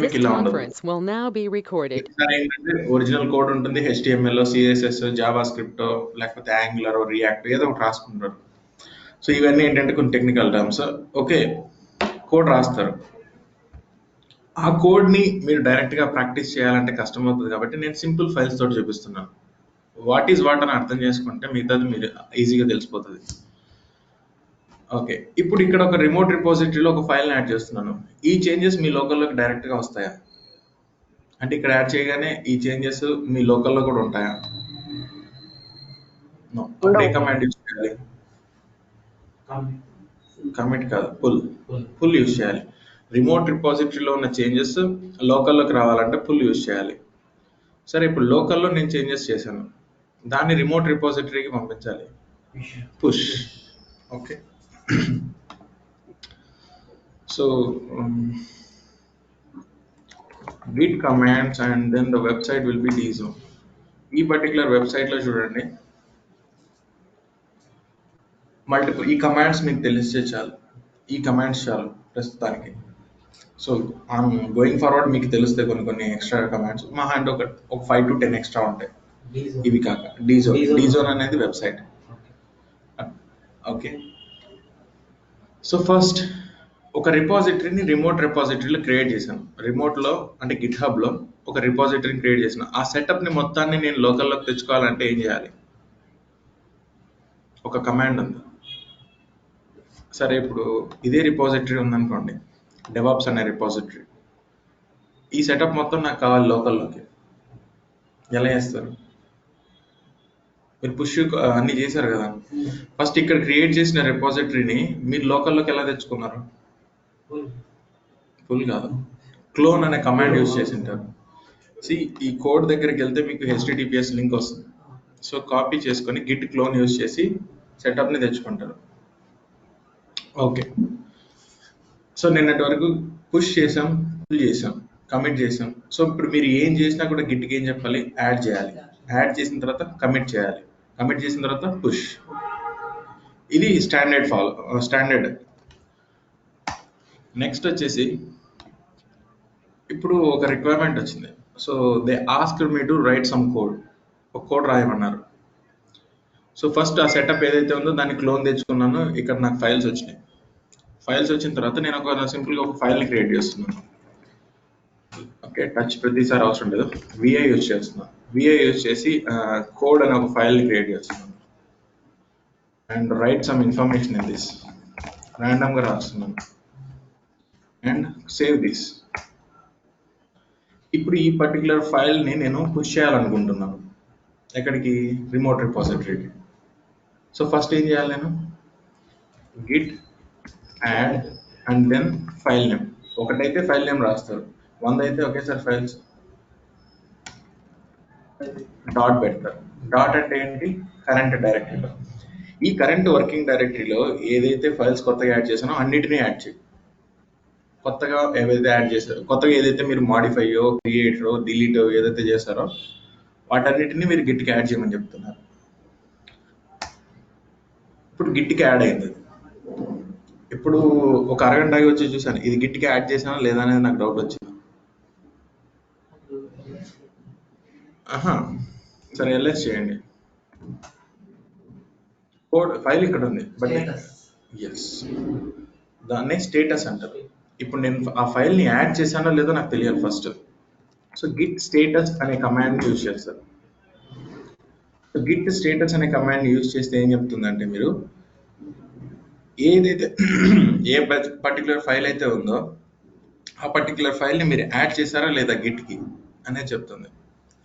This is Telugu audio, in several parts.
మీకు This ఇలా ఉండదు. conference will now be recorded. ఈసారి ఏంటంటే ఒరిజినల్ కోడ్ ఉంటుంది. HTML, CSS, జావా స్క్రిప్ట్ లేకపోతే యాంగులర్, రియాక్ట్ ఏదో ఒకటి రాసుకుంటారు. సో ఇవన్నీ ఏంటంటే కొన్ని టెక్నికల్ టర్మ్స్. ఓకే, కోడ్ రాస్తారు. ఆ కోడ్ని మీరు డైరెక్ట్గా ప్రాక్టీస్ చేయాలంటే కష్టం అవుతుంది కాబట్టి నేను సింపుల్ ఫైల్స్ తోటి చూపిస్తున్నాను. వాట్ ఈజ్ వాట్ అని అర్థం చేసుకుంటే మిగతాది మీరు ఈజీగా తెలిసిపోతుంది. ఓకే, ఇప్పుడు ఇక్కడ ఒక రిమోట్ రిపోజిటరీలో ఒక ఫైల్ని యాడ్ చేస్తున్నాను. ఈ చేంజెస్ మీ లోకల్లోకి డైరెక్ట్గా వస్తాయా? అంటే ఇక్కడ యాడ్ చేయగానే ఈ చేంజెస్ మీ లోకల్లో కూడా ఉంటాయా? నో. అప్పుడు ఏ కమాండ్ యూజ్ చేయాలి? కమిట్ కాదు, పుల్ యూజ్ చేయాలి. రిమోట్ రిపాజిటరీలో ఉన్న చేంజెస్ లోకల్లోకి రావాలంటే పుల్ యూజ్ చేయాలి. సరే, ఇప్పుడు లోకల్లో నేను చేంజెస్ చేశాను, దాన్ని రిమోట్ రిపాజిటరీకి పంపించాలి. Push. Okay, so git commands and then the website will be dzone. ఈ పర్టికులర్ వెబ్సైట్లో చూడండి, మల్టిపుల్ ఈ కమాండ్స్ మీకు తెలిస్తే చాలు. ఈ కమాండ్స్ చాలు ప్రస్తుతానికి. సో గోయింగ్ ఫార్వర్డ్ మీకు తెలిస్తే కొన్ని ఎక్స్ట్రా కమాండ్స్ మా హ్యాండ్ ఒక 5 to 10 ఎక్స్ట్రా ఉంటాయి. ఇవి కాక డీజోన్ అనేది వెబ్సైట్. ఓకే, సో ఫస్ట్ ఒక రిపాజిటరీని రిమోట్ రిపాజిటరీలో క్రియేట్ చేశాను. రిమోట్లో అంటే గిట్ హబ్లో ఒక రిపాజిటరీని క్రియేట్ చేశాను. ఆ సెటప్ని మొత్తాన్ని నేను లోకల్లోకి తెచ్చుకోవాలంటే ఏం చేయాలి? ఒక కమాండ్ ఉంది. సరే, ఇప్పుడు ఇదే రిపాజిటరీ ఉందనుకోండి, డెవాప్స్ అనే రిపాజిటరీ. ఈ సెటప్ మొత్తం నాకు కావాలి లోకల్లోకి. ఎలా చేస్తారు? మీరు పుష్ అన్ని చేశారు కదా, ఫస్ట్ ఇక్కడ క్రియేట్ చేసిన రిపాజిటరీని మీరు లోకల్లోకి ఎలా తెచ్చుకున్నారు? ఫుల్ కాదు, క్లోన్ అనే కమాండ్ యూజ్ చేసి ఉంటారు. ఈ కోడ్ దగ్గరికి వెళ్తే మీకు HTTPS లింక్ వస్తుంది. సో కాపీ చేసుకొని గిట్ క్లోన్ యూజ్ చేసి సెటప్ని తెచ్చుకుంటారు. ఓకే, సో నిన్నటి వరకు పుష్ చేసాం, పుల్ చేసాం, కమిట్ చేసాం. సో ఇప్పుడు మీరు ఏం చేసినా కూడా గిట్కి ఏం చెప్పాలి? యాడ్ చేయాలి. యాడ్ చేసిన తర్వాత కమిట్ చేయాలి. కమిట్ చేసిన తర్వాత పుష్. ఇది స్టాండర్డ్. నెక్స్ట్ వచ్చేసి ఇప్పుడు ఒక రిక్వైర్మెంట్ వచ్చింది. So they asked me to write some code. ఒక కోడ్ రాయమన్నారు. సో ఫస్ట్ ఆ సెటప్ ఏదైతే ఉందో దాన్ని క్లోన్ తెచ్చుకున్నాను. ఇక్కడ నాకు ఫైల్స్ వచ్చినాయి. ఫైల్స్ వచ్చిన తర్వాత నేను సింపుల్గా ఒక ఫైల్ని క్రియేట్ చేస్తున్నాను. ఓకే, టచ్ ప్రతిసారి అవసరం లేదు, విఐ యూజ్ చేస్తున్నాను. విఐ యూజ్ చేసి కోడ్ అనే ఒక ఫైల్ని క్రియేట్ చేస్తున్నాను. And right some information in this, ర్యాండమ్గా రాస్తున్నాను. And save this. ఇప్పుడు ఈ పర్టికులర్ ఫైల్ని నేను పుష్ చేయాలనుకుంటున్నాను. ఎక్కడికి? రిమోట్ రిపాజిటరీకి. సో ఫస్ట్ ఏం చేయాలి? నేను git add and then file name. ఒకటైతే ఫైల్ నేమ్ రాస్తారు, 100 అయితే ఒకేసారి ఫైల్స్ డాట్ పెడతారు. డాట్ అంటే ఏంటి? కరెంట్ డైరెక్టరీలో. ఈ కరెంట్ వర్కింగ్ డైరెక్టరీలో ఏదైతే ఫైల్స్ కొత్తగా యాడ్ చేశానో అన్నిటినీ యాడ్ చేయి. కొత్తగా ఏవైతే యాడ్ చేశారో, కొత్తగా ఏదైతే మీరు మాడిఫైయో, క్రియేటరో, డిలీటో ఏదైతే చేశారో వాటన్నిటిని మీరు గిట్కి యాడ్ చేయమని చెప్తున్నారు. ఇప్పుడు గిట్కి యాడ్ అయింది. ఇప్పుడు ఒక అరగంట వచ్చి చూసాను, ఇది గిట్కి యాడ్ చేశానా లేదా అనేది నాకు డౌట్ వచ్చింది. సరే, ఎల్ఎస్ చేయండి. కోడ్ ఫైల్ ఇక్కడ ఉంది, బట్ ఎస్, దాన్నే స్టేటస్ అంటారు. ఇప్పుడు నేను ఆ ఫైల్ని యాడ్ చేశానో లేదో నాకు తెలియాలి ఫస్ట్. సో గిట్ స్టేటస్ అనే కమాండ్ యూజ్ చేస్తారు. సో గిట్ స్టేటస్ అనే కమాండ్ యూజ్ చేస్తే ఏం చెప్తుందంటే, మీరు ఏదైతే ఏ పర్టికులర్ ఫైల్ అయితే ఉందో ఆ పర్టికులర్ ఫైల్ని మీరు యాడ్ చేశారా లేదా గిట్కి అనేది చెప్తుంది.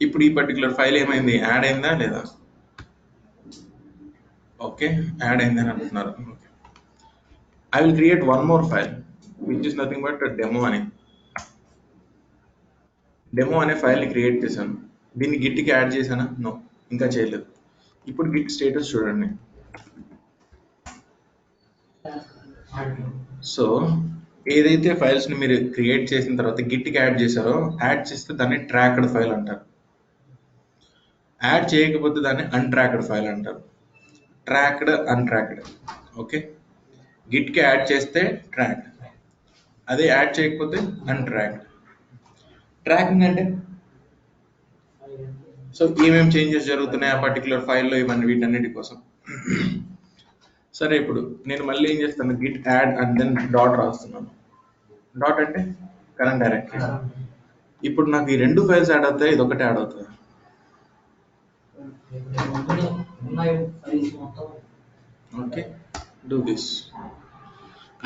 ఇప్పుడు ఈ పర్టికులర్ ఫైల్ ఏమైంది? యాడ్ అయిందా లేదా? ఓకే, యాడ్ అయిందని అంటున్నారు. I will create one more file which is nothing but demo అనే ఫైల్ని క్రియేట్ చేశాను. దీన్ని గిట్కి యాడ్ చేశానా? నో, ఇంకా చేయలేదు. ఇప్పుడు గిట్ స్టేటస్ చూడండి. సో ఏదైతే ఫైల్స్ని మీరు క్రియేట్ చేసిన తర్వాత గిట్కి యాడ్ చేశారో, యాడ్ చేస్తే దాన్ని ట్రాక్డ్ ఫైల్ అంటారు. యాడ్ చేయకపోతే దాన్ని అన్ట్రాక్డ్ ఫైల్ అంటారు. ట్రాక్డ్, అన్ట్రాక్డ్. ఓకే, గిట్కి యాడ్ చేస్తే ట్రాక్డ్, అదే యాడ్ చేయకపోతే అన్ట్రాక్డ్. ట్రాకింగ్ అంటే సో ఏమేమి చేంజెస్ జరుగుతున్నాయి ఆ పర్టికులర్ ఫైల్లో ఇవన్నీ వీటన్నిటి కోసం. సరే ఇప్పుడు నేను మళ్ళీ ఏం చేస్తాను, git add and then dot రాస్తున్నాను. డాట్ అంటే కరెంట్ డైరెక్టరీ. ఇప్పుడు నాకు ఈ రెండు ఫైల్స్ యాడ్ అవుతాయి, ఇది ఒకటి యాడ్ అవుతుంది. Okay, do this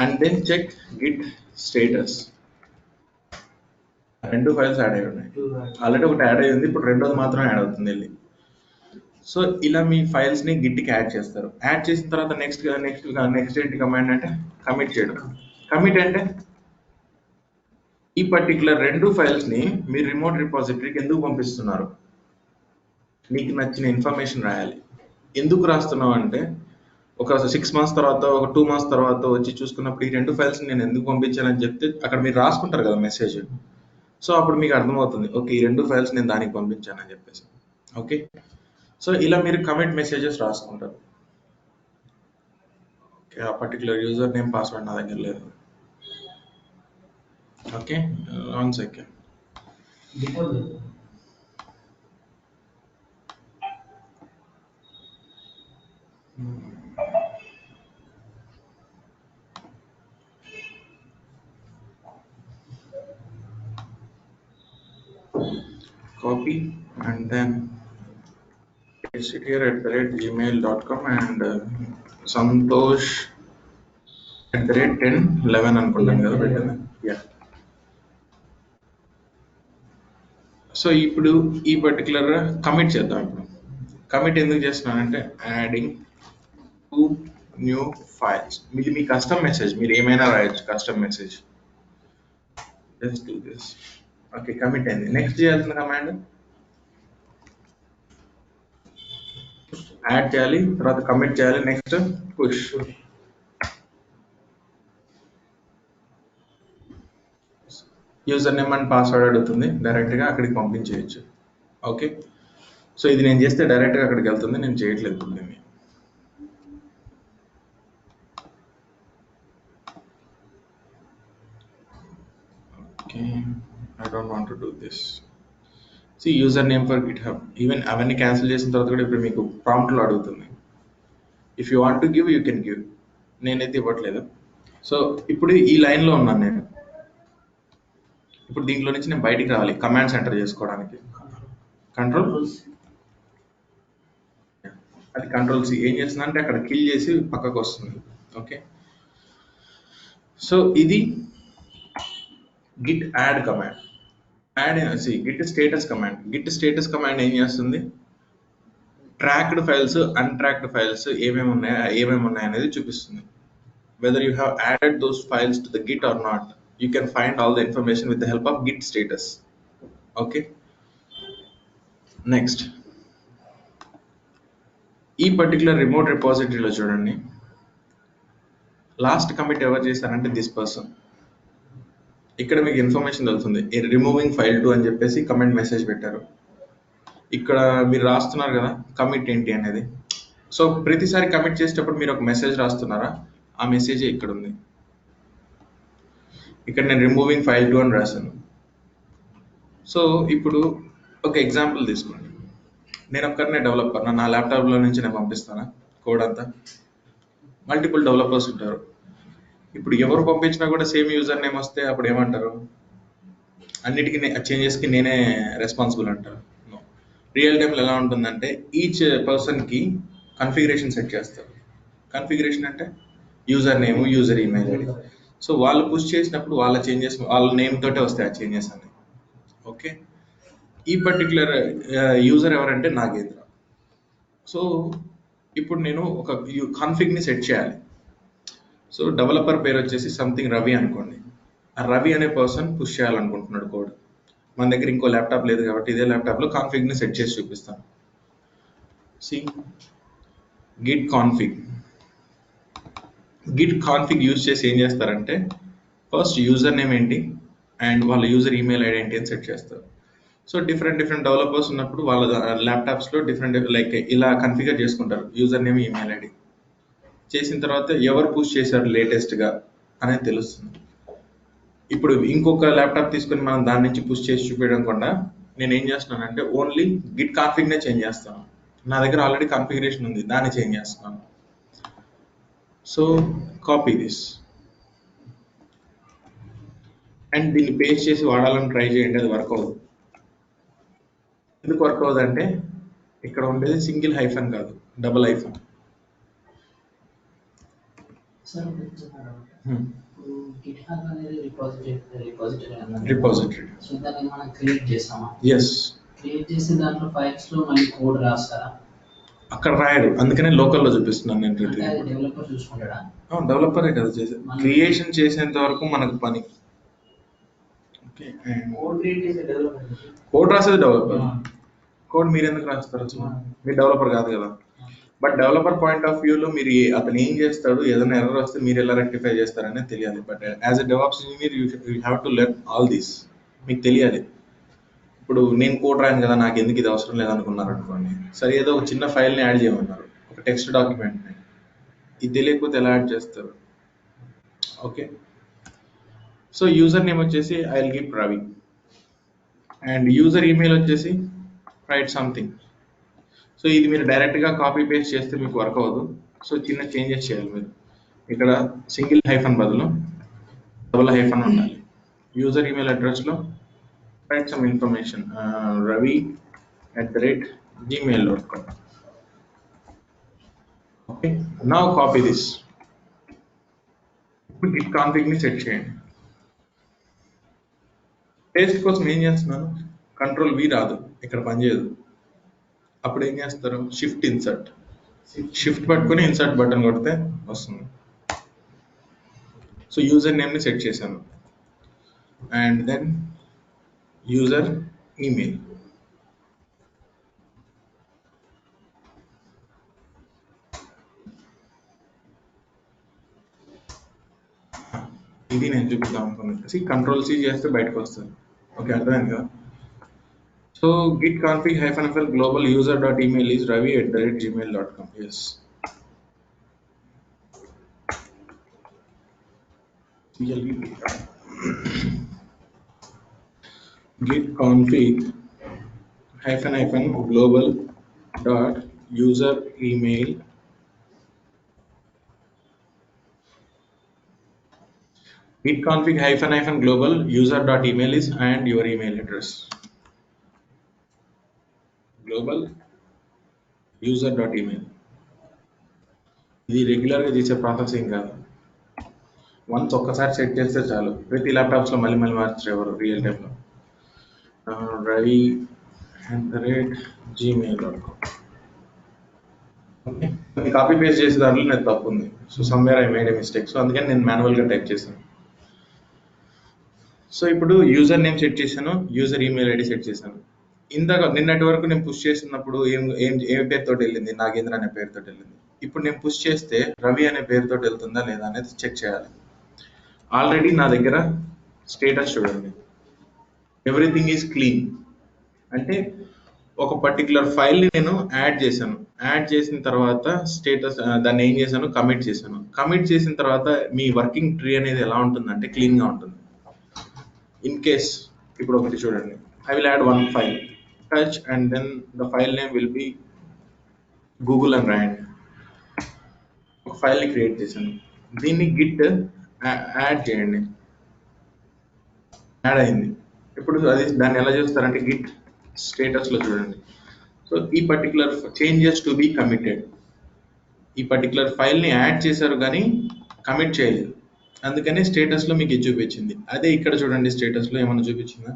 and then check git status. రెండు ఫైల్స్ యాడ్ అయి ఉన్నాయి, ఆల్రెడీ ఒకటి యాడ్ అయ్యి ఉంది, ఇప్పుడు రెండోది మాత్రం యాడ్ అవుతుంది వెళ్ళి. సో ఇలా మీ ఫైల్స్ ని గిట్కి యాడ్ చేస్తారు. యాడ్ చేసిన తర్వాత నెక్స్ట్ ఏంటి కమాండ్ అంటే కమిట్ చేయడం. కమిట్ అంటే ఈ పర్టికులర్ రెండు ఫైల్స్ ని మీరు రిమోట్ రిపాజిటరీకి ఎందుకు పంపిస్తున్నారు, నీకు నచ్చిన ఇన్ఫర్మేషన్ రాయాలి. ఎందుకు రాస్తున్నావు అంటే ఒక 6 months తర్వాత, ఒక 2 months తర్వాత వచ్చి చూసుకున్నప్పుడు ఈ రెండు ఫైల్స్ నేను ఎందుకు పంపించానని చెప్తే అక్కడ మీరు రాసుకుంటారు కదా మెసేజ్. సో అప్పుడు మీకు అర్థమవుతుంది, ఓకే ఈ రెండు ఫైల్స్ నేను దానికి పంపించానని చెప్పేసి. ఓకే, సో ఇలా మీరు కమిట్ మెసేజెస్ రాసుకుంటారు. ఓకే, ఆ పర్టికులర్ యూజర్ నేమ్ పాస్వర్డ్ నా దగ్గర లేదు. Okay, 1 second. Copy and then paste it here @gmail.com and Santosh @1011 అనుకుంటాను కదా పెట్టింది. యా, సో ఇప్పుడు ఈ పర్టికులర్ కమిట్ చేద్దాం. ఇప్పుడు కమిట్ ఎందుకు చేస్తున్నానంటే యాడింగ్ 2 న్యూ ఫైల్స్. ఇది మీ కస్టమ్ మెసేజ్, మీరు ఏమైనా రాయొచ్చు custom message. Just do this. Okay, commit అయింది. నెక్స్ట్ చేయాల్సిన కమాండ్ యాడ్ చేయాలి, తర్వాత కమిట్ చేయాలి, next push. User name and password అడుగుతుంది, డైరెక్ట్గా అక్కడికి పంపించేయచ్చు. ఓకే, సో ఇది నేను చేస్తే డైరెక్ట్గా అక్కడికి వెళ్తుంది, నేను చేయట్లేదు ఇప్పుడు దీన్ని. Okay, I don't want to do this. See user name for GitHub. Even అవన్నీ క్యాన్సిల్ చేసిన తర్వాత కూడా ఇప్పుడు మీకు ప్రాంప్ట్లో అడుగుతుంది. If you want to give you can give. నేనైతే ఇవ్వట్లేదు. సో ఇప్పుడు ఈ లైన్లో ఉన్నాను నేను. ఇప్పుడు దీంట్లో నుంచి నేను బయటికి రావాలి కమాండ్స్ ఎంటర్ చేసుకోవడానికి. కంట్రోల్, అది కంట్రోల్ సి. ఏం చేస్తుంది అంటే అక్కడ కిల్ చేసి పక్కకు వస్తుంది. ఓకే, సో ఇది Git add command. Add Git status command. Git status command ఏం చేస్తుంది, ట్రాక్డ్ ఫైల్స్ అన్ట్రాక్డ్ ఫైల్స్ ఏమేమి ఉన్నాయి అనేది చూపిస్తుంది. Whether you have added those files to the git or not, you can find all the information with the help of git status. Okay, next ఈ పర్టికులర్ రిమోట్ రిపాజిటరీలో చూడండి, లాస్ట్ కమిట్ ఎవరు చేశారంటే దిస్ పర్సన్. ఇక్కడ మీకు ఇన్ఫర్మేషన్ తెలుస్తుంది, రిమూవింగ్ ఫైల్ 2 అని చెప్పేసి కమెంట్ మెసేజ్ పెట్టారు. ఇక్కడ మీరు రాస్తున్నారు కదా కమిట్ ఏంటి అనేది. సో ప్రతిసారి కమిట్ చేసేటప్పుడు మీరు ఒక మెసేజ్ రాస్తున్నారా, ఆ మెసేజ్ ఇక్కడ ఉంది. ఇక్కడ నేను రిమూవింగ్ ఫైల్ 2 అని రాశాను. సో ఇప్పుడు ఒక ఎగ్జాంపుల్ తీసుకోండి. నేను ఒక్కరినే డెవలపర్, నా ల్యాప్టాప్లో నుంచి నేను పంపిస్తాను కోడ్ అంతా. మల్టిపుల్ డెవలపర్స్ ఉంటారు. ఇప్పుడు ఎవరు పంపించినా కూడా సేమ్ యూజర్ నేమ్ వస్తే అప్పుడు ఏమంటారు, అన్నిటికీ చేంజెస్కి నేనే రెస్పాన్సిబుల్ అంటారు. రియల్ టైంలో ఎలా ఉంటుందంటే ఈచ్ పర్సన్కి కన్ఫిగరేషన్ సెట్ చేస్తారు. కన్ఫిగరేషన్ అంటే user name, user email ID. So వాళ్ళు పుష్ చేసినప్పుడు వాళ్ళ చేంజెస్ వాళ్ళ నేమ్ తోటే వస్తాయి ఆ చేంజెస్ అన్ని. ఓకే, ఈ పర్టికులర్ యూజర్ ఎవరంటే నాగేంద్ర. సో ఇప్పుడు నేను ఒక కాన్ఫిగ్ని సెట్ చేయాలి. సో డెవలపర్ పేరు వచ్చేసి సంథింగ్ రవి అనుకోండి. ఆ రవి అనే పర్సన్ పుష్ చేయాలనుకుంటున్నాడు కోడ్. మన దగ్గర ఇంకో ల్యాప్టాప్ లేదు కాబట్టి ఇదే ల్యాప్టాప్లో కాన్ఫిగ్ని సెట్ చేసి చూపిస్తాను. See git config. Git config use చేసి ఏం చేస్తారంటే ఫస్ట్ యూజర్ నేమ్ ఏంటి అండ్ వాళ్ళ యూజర్ ఈమెయిల్ ఐడి ఏంటి అని సెట్ చేస్తారు. సో డిఫరెంట్ డెవలపర్స్ ఉన్నప్పుడు వాళ్ళ ల్యాప్టాప్స్లో లైక్ ఇలా కన్ఫిగర్ చేసుకుంటారు యూజర్ నేమ్, ఈమెయిల్ ఐడి. చేసిన తర్వాత ఎవరు పుష్ చేశారు లేటెస్ట్గా అనేది తెలుస్తుంది. ఇప్పుడు ఇంకొక ల్యాప్టాప్ తీసుకొని మనం దాని నుంచి పుష్ చేసి చూపించడం కూడా నేను ఏం చేస్తున్నానంటే ఓన్లీ గిట్ కాన్ఫిగ్నే చేంజ్ చేస్తాను. నా దగ్గర ఆల్రెడీ కాన్ఫిగరేషన్ ఉంది, దాన్ని చేంజ్ చేస్తున్నాను. సో కాపీ దిస్ అండ్ దీన్ని పేస్ట్ చేసి వాడాలని ట్రై చేయండి, అది వర్క్ అవ్వదు. ఎందుకు వర్క్ అవ్వదు అంటే ఇక్కడ ఉండేది సింగిల్ హైఫన్ కాదు, డబుల్ హైఫన్. రిపోజిటరీ. సో దాన్ని మనం క్రియేట్ చేస్తామా? ఎస్. క్రియేట్ చేసి దాంట్లో ఫైల్స్ లో మళ్ళీ కోడ్ రాస్తారా? అక్కడ రాయడు, అందుకనే లోకల్లో చూపిస్తున్నాను నేను. అంటే అది డెవలపర్ చూసుకుంటాడా? డెవలపరే కదా చేసేది. క్రియేషన్ చేసేంత వరకు మనకు పని. ఓకే, కోడ్ క్రియేట్ చేసే డెవలపర్. కోడ్ రాసేది డెవలపర్. కోడ్ మీరు ఎందుకు రాస్తారు అసలు? మీరు డెవలపర్ కాదు కదా. బట్ డెవలపర్ పాయింట్ ఆఫ్ వ్యూలో మీరు అతను ఏం చేస్తాడు, ఏదైనా ఎర్రర్ వస్తే మీరు ఎలా రెక్టిఫై చేస్తారనే తెలియాలి. But as a DevOps engineer you have to learn all these. మీకు తెలియాలి. ఇప్పుడు నేను కోడ్ రాను కదా, నాకు ఎందుకు ఇది అవసరం లేదనుకున్నారు అనుకోండి. సరే, ఏదో ఒక చిన్న ఫైల్ని యాడ్ చేయమన్నారు, ఒక టెక్స్ట్ డాక్యుమెంట్ని. ఇది తెలియకపోతే ఎలా యాడ్ చేస్తారు? ఓకే, సో యూజర్ నేమ్ వచ్చేసి I will give Ravi and user email వచ్చేసి రైట్ సంథింగ్. సో ఇది మీరు డైరెక్ట్గా కాపీ పేస్ట్ చేస్తే మీకు వర్క్ అవ్వదు. సో చిన్న చేంజెస్ చేయాలి మీరు. ఇక్కడ సింగిల్ హైఫన్ బదులు డబుల్ హైఫన్ ఉండాలి. యూజర్ ఈమెయిల్ అడ్రస్లో write some information, ravi@gmail.com. Okay, now copy this. ఇప్పుడు గిట్ కాన్ఫిగ్ని సెట్ చేయండి. పేస్ట్ కోసం ఏం చేస్తున్నాను, కంట్రోల్ వి రాదు, ఇక్కడ పనిచేయదు. అప్పుడు ఏం చేస్తారు, షిఫ్ట్ ఇన్సర్ట్. షిఫ్ట్ పట్టుకొని ఇన్సర్ట్ బటన్ కొడితే వస్తుంది. సో యూజర్ నేమ్ని సెట్ చేశాను అండ్ దెన్ యూజర్ ఈమెయిల్. ఇది నేను చూపిద్దాం అనుకున్నది. కంట్రోల్ సి చేస్తే బయటకు వస్తుంది. ఓకే, అర్థమైంది కదా. So git config -fl global user.email is ravi@gmail.com. Yes. Git config -global dot user email git config -global user.email is and your email address. Global user.email. ఇది రెగ్యులర్గా చేసే ప్రాసెసింగ్ కాదు. వన్స్ ఒక్కసారి సెట్ చేస్తే చాలు. ప్రతి ల్యాప్టాప్స్లో మళ్ళీ మార్చారు ఎవరు రియల్ టైంలో. ravi@gmail.com. ఓకే, కాపీ పేస్ట్ చేసే దాంట్లో నేను తప్పు ఉంది. So somewhere I made A mistake. So అందుకని నేను మాన్యువల్గా టైప్ చేశాను. సో ఇప్పుడు యూజర్ నేమ్ సెట్ చేశాను, యూజర్ ఈమెయిల్ ఐడి సెట్ చేశాను. ఇందాక నిన్నటి వరకు నేను పుష్ చేస్తున్నప్పుడు ఏ పేరుతో వెళ్ళింది, నాగేంద్ర అనే పేరుతో వెళ్ళింది. ఇప్పుడు నేను పుష్ చేస్తే రవి అనే పేరుతో వెళ్తుందా లేదా అనేది చెక్ చేయాలి. ఆల్రెడీ నా దగ్గర స్టేటస్ చూడండి, ఎవ్రీథింగ్ ఈజ్ క్లీన్. అంటే ఒక పర్టికులర్ ఫైల్ని నేను యాడ్ చేశాను. యాడ్ చేసిన తర్వాత స్టేటస్ దాన్ని ఏం చేశాను, కమిట్ చేశాను. కమిట్ చేసిన తర్వాత మీ వర్కింగ్ ట్రీ అనేది ఎలా ఉంటుందంటే క్లీన్గా ఉంటుంది. ఇన్ కేస్ ఇప్పుడు ఒకటి చూడండి, I will add one file, touch, and then the file name will be Google and Rand. ఒక ఫైల్ని క్రియేట్ చేశాను, దీన్ని గిట్ యాడ్ చేయండి. యాడ్ అయింది. ఇప్పుడు అది దాన్ని ఎలా చూస్తారంటే గిట్ స్టేటస్లో చూడండి. సో ఈ particular changes to be committed, ఈ పర్టికులర్ ఫైల్ని యాడ్ చేశారు కానీ కమిట్ చేయలేదు, అందుకని స్టేటస్లో మీకు ఇది చూపించింది. అదే ఇక్కడ చూడండి, స్టేటస్లో ఏమైనా చూపించిందా?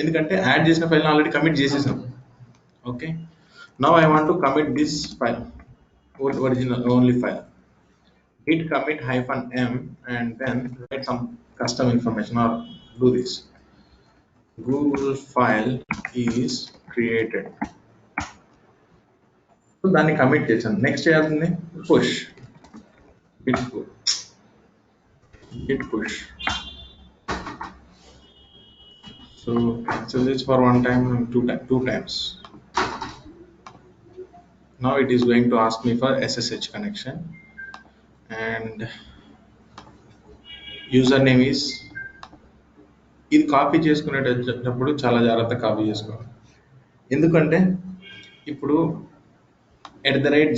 ఎందుకంటే యాడ్ చేసిన ఫైల్ని ఆల్రెడీ కమిట్ చేసేసాం. Okay, now I want to commit this file, original only file. git commit -m and then write some custom information or do this. Google file is created. So దాన్ని కమిట్ చేశాను. నెక్స్ట్ చేయాల్సింది push, git push. So cancel this for one time and two times. Now it is going to ask me for SSH connection and username is ఇది కాపీ చేసుకునేటప్పుడు చాలా జాగ్రత్తగా కాపీ చేసుకోవాలి. ఎందుకంటే ఇప్పుడు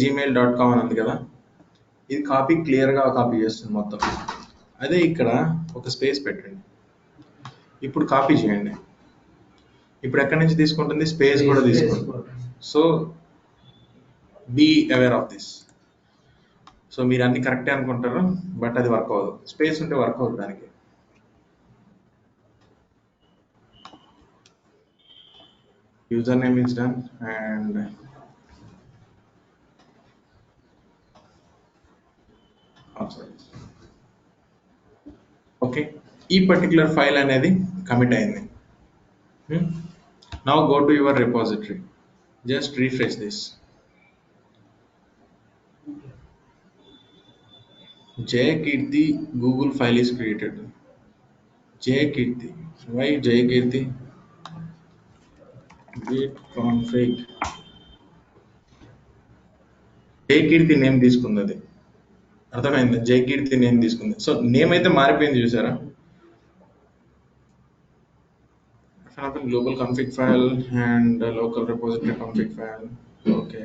@gmail.com అని ఉంది కదా, ఇది కాపీ క్లియర్గా కాపీ చేస్తుంది మొత్తం. అదే ఇక్కడ ఒక స్పేస్ పెట్టండి, ఇప్పుడు కాపీ చేయండి. ఇప్పుడు ఎక్కడి నుంచి తీసుకుంటుంది? స్పేస్ కూడా తీసుకుంటుంది. So be aware of this. So మీరు అన్ని కరెక్టే అనుకుంటారు, బట్ అది వర్క్ అవ్వదు. స్పేస్ ఉంటే వర్క్ అవ్వదు దానికి. User name is done and okay, ఈ పర్టికులర్ ఫైల్ అనేది కమిట్ అయింది. Now go to your repository, just refresh this. Jayakirti Google file is created. Jayakirti, why Jayakirti? Git config. Jayakirti name తీసుకుంది, అది అర్థమైంది. Jayakirti నేమ్ తీసుకుంది. సో నేమ్ అయితే మారిపోయింది చూసారా. Global config file and local repository config file. Okay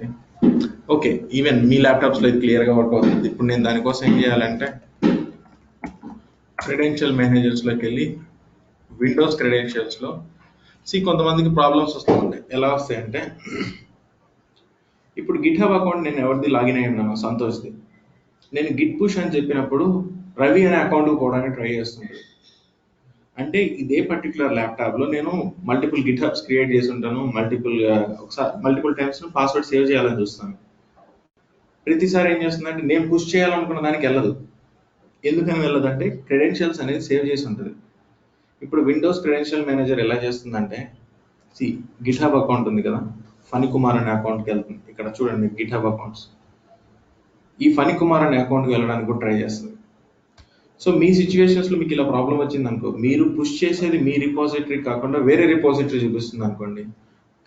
okay, even మీ ల్యాప్టాప్స్లో ఇది క్లియర్గా వర్క్ అవుతుంది. ఇప్పుడు నేను దానికోసం ఏం చేయాలంటే క్రెడెన్షియల్ మేనేజర్స్లోకి వెళ్ళి విండోస్ క్రెడెన్షియల్స్లో కొంతమందికి ప్రాబ్లమ్స్ వస్తూ ఉంటాయి. ఎలా వస్తాయంటే, ఇప్పుడు గిట్ హబ్ అకౌంట్ నేను ఎవరిది లాగిన్ అయి ఉన్నాను, సంతోష్ది. నేను గిట్ పుష్ అని చెప్పినప్పుడు రవి అనే అకౌంట్కి పోవడానికి ట్రై చేస్తుంటాను. అంటే ఇదే పర్టికులర్ ల్యాప్టాప్లో నేను మల్టిపుల్ గిట్ హబ్స్ క్రియేట్ చేసి ఉంటాను, మల్టిపుల్ టైమ్స్ పాస్వర్డ్ సేవ్ చేయాలని చూస్తాను. ప్రతిసారి ఏం చేస్తుందంటే నేను పుష్ చేయాలనుకున్న దానికి వెళ్ళదు. ఎందుకని వెళ్ళదంటే క్రెడెన్షియల్స్ అనేది సేవ్ చేసి ఉంటుంది. ఇప్పుడు విండోస్ క్రెడెన్షియల్ మేనేజర్ ఎలా చేస్తుందంటే, గిట్ హబ్ అకౌంట్ ఉంది కదా, ఫణికుమార్ అనే అకౌంట్కి వెళ్తుంది. ఇక్కడ చూడండి గిట్ హబ్ అకౌంట్స్, ఈ ఫణికుమార్ అనే అకౌంట్కి వెళ్ళడానికి కూడా ట్రై చేస్తుంది. సో మీ సిచ్యువేషన్స్లో మీకు ఇలా ప్రాబ్లం వచ్చింది అనుకో, మీరు పుష్ చేసేది మీ రిపాజిటరీ కాకుండా వేరే రిపాజిటరీ చూపిస్తుంది అనుకోండి,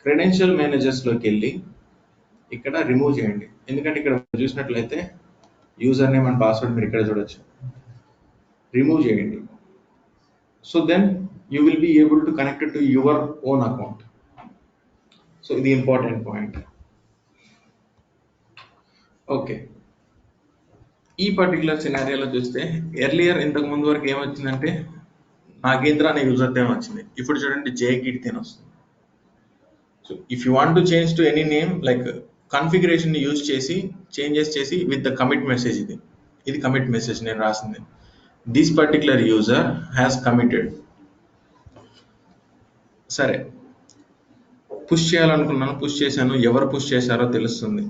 క్రెడెన్షియల్ మేనేజర్స్లోకి వెళ్ళి ఇక్కడ రిమూవ్ చేయండి. ఎందుకంటే ఇక్కడ చూసినట్లయితే యూజర్ నేమ్ అండ్ పాస్వర్డ్ మీరు ఇక్కడ చూడొచ్చు. రిమూవ్ చేయండి. So then you will be able to connect to your own account. So ఇది ఇంపార్టెంట్ పాయింట్. ఓకే, ఈ పర్టికులర్ సినారియోలో చూస్తే ఎర్లియర్ ఇంతకు ముందు వరకు ఏమొచ్చిందంటే నాగేంద్ర అనే యూజర్ నేమ్ వచ్చింది. ఇప్పుడు చూడండి జయకీర్తి అని వస్తుంది. So if you want to change to any name, like configuration use చేసి చేంజెస్ చేసి విత్ ద కమిట్ మెసేజ్, ఇది కమిట్ మెసేజ్ నేను రాసింది. This particular user has committed. సరే, పుష్ చేయాలనుకున్నాను, పుష్ చేశాను, ఎవరు పుష్ చేశారో తెలుస్తుంది.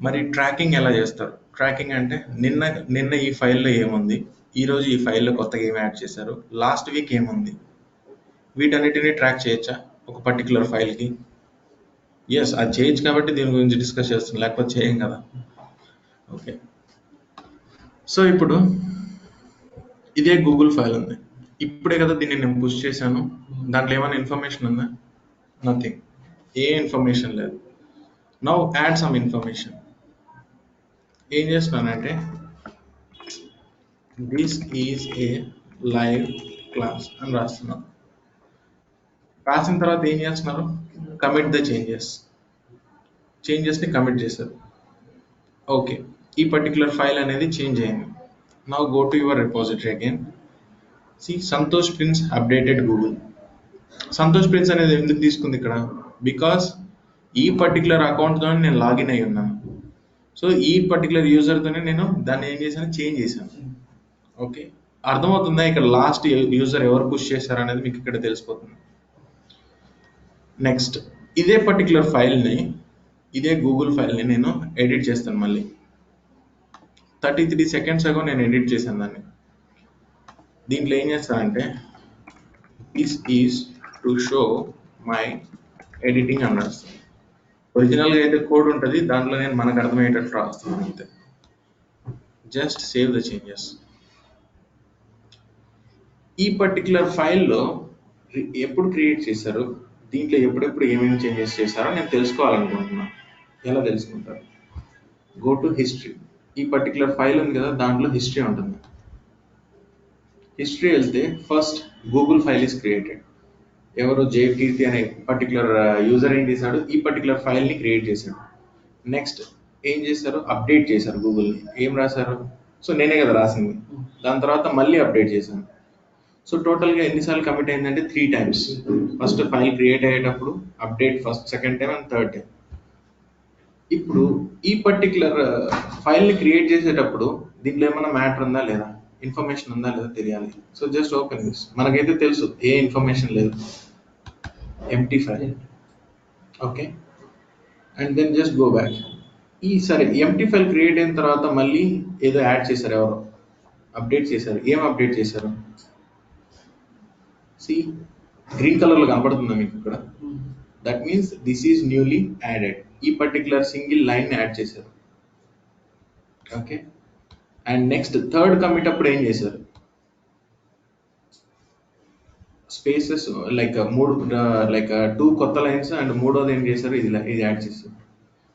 మరి ట్రాకింగ్ ఎలా చేస్తారు? ట్రాకింగ్ అంటే నిన్న ఈ ఫైల్లో ఏముంది, ఈరోజు ఈ ఫైల్లో కొత్తగా ఏమి యాడ్ చేశారు, లాస్ట్ వీక్ ఏముంది, వీటన్నిటిని ట్రాక్ చేయొచ్చా ఒక పర్టికులర్ ఫైల్కి? ఎస్, అది చేయొచ్చు. కాబట్టి దీని గురించి డిస్కస్ చేస్తున్నాం, లేకపోతే చేయం కదా. ఓకే, సో ఇప్పుడు ఇదే గూగుల్ ఫైల్ ఉంది. ఇప్పుడే కదా దీన్ని నేను పుష్ చేశాను. దాంట్లో ఏమైనా ఇన్ఫర్మేషన్ ఉందా? నథింగ్, ఏ ఇన్ఫర్మేషన్ లేదు. Now add some information. ఏం చేస్తున్నానంటే this is a live class అని రాస్తున్నాను. రాసిన తర్వాత ఏం చేస్తున్నారు? కమిట్ ద చేంజెస్ని కమిట్ చేశారు. ఓకే, ఈ పర్టికులర్ ఫైల్ అనేది చేంజ్ అయింది. Now go to your repository again. Santosh prince updated Google. Santosh prince అనేది ఎందుకు తీసుకుంది ఇక్కడ? బికాస్ ఈ పర్టికులర్ అకౌంట్తోనే నేను లాగిన్ అయి ఉన్నాను. సో ఈ పర్టికులర్ యూజర్తోనే నేను దాన్ని ఏం చేశాను, చేంజ్ చేశాను. ఓకే, అర్థమవుతుందా? ఇక్కడ లాస్ట్ యూజర్ ఎవరు పుష్ చేశారు అనేది మీకు ఇక్కడ తెలిసిపోతుంది. నెక్స్ట్, ఇదే పర్టికులర్ ఫైల్ని, ఇదే గూగుల్ ఫైల్ని నేను ఎడిట్ చేస్తాను. మళ్ళీ 33 seconds అగో నేను ఎడిట్ చేశాను దాన్ని. దీంట్లో ఏం చేస్తానంటే this is to show my editing అని రాస్తాను. ఒరిజినల్గా అయితే కోడ్ ఉంటుంది, దాంట్లో నేను మనకు అర్థమయ్యేటట్టు రాస్తాను అంతే. Just save the changes. ఈ పర్టికులర్ ఫైల్లో ఎప్పుడు క్రియేట్ చేశారు, దీంట్లో ఎప్పుడెప్పుడు ఏమేమి చేంజెస్ చేశారో నేను తెలుసుకోవాలనుకుంటున్నాను. ఎలా తెలుసుకుంటారు? Go to history. ఈ పర్టికులర్ ఫైల్ ఉంది కదా, దాంట్లో హిస్టరీ ఉంటుంది. హిస్టరీ వెళ్తే first Google file is created. ఎవరో జేకీర్తి అనే పర్టికులర్ యూజర్ ఏం చేశాడు, ఈ పర్టికులర్ ఫైల్ని క్రియేట్ చేశాడు. నెక్స్ట్ ఏం చేశారు, అప్డేట్ చేశారు గూగుల్ని. ఏం రాశారు, సో నేనే కదా రాసింది. దాని తర్వాత మళ్ళీ అప్డేట్ చేశాను. సో టోటల్గా ఎన్నిసార్లు కమిట్ అయిందంటే 3 times. ఫస్ట్ ఫైల్ క్రియేట్ అయ్యేటప్పుడు, update first, second time and third time. ఇప్పుడు ఈ పర్టికులర్ ఫైల్ని క్రియేట్ చేసేటప్పుడు దీంట్లో ఏమైనా మ్యాటర్ ఉందా లేదా, ఇన్ఫర్మేషన్ ఉందా లేదా తెలియాలి. So just open this. మనకైతే తెలుసు ఏ ఇన్ఫర్మేషన్ లేదు, empty file. Okay, and then just go back. ఈ సరే ఎంటీ ఫైల్ క్రియేట్ అయిన తర్వాత మళ్ళీ ఏదో యాడ్ చేశారు, ఎవరో అప్డేట్ చేశారు. ఏం అప్డేట్ చేశారు, సి గ్రీన్ కలర్లో కనపడుతుందా మీకు ఇక్కడ? That means this is newly added. ఈ పర్టికులర్ సింగిల్ లైన్ యాడ్ చేశారు. Okay, and next third commit అప్పుడు ఏం చేశారు, స్పేసెస్ లైక్ 2 కొత్త లైన్స్ అండ్ మూడోది ఏం చేశారు, ఇది యాడ్ చేశారు.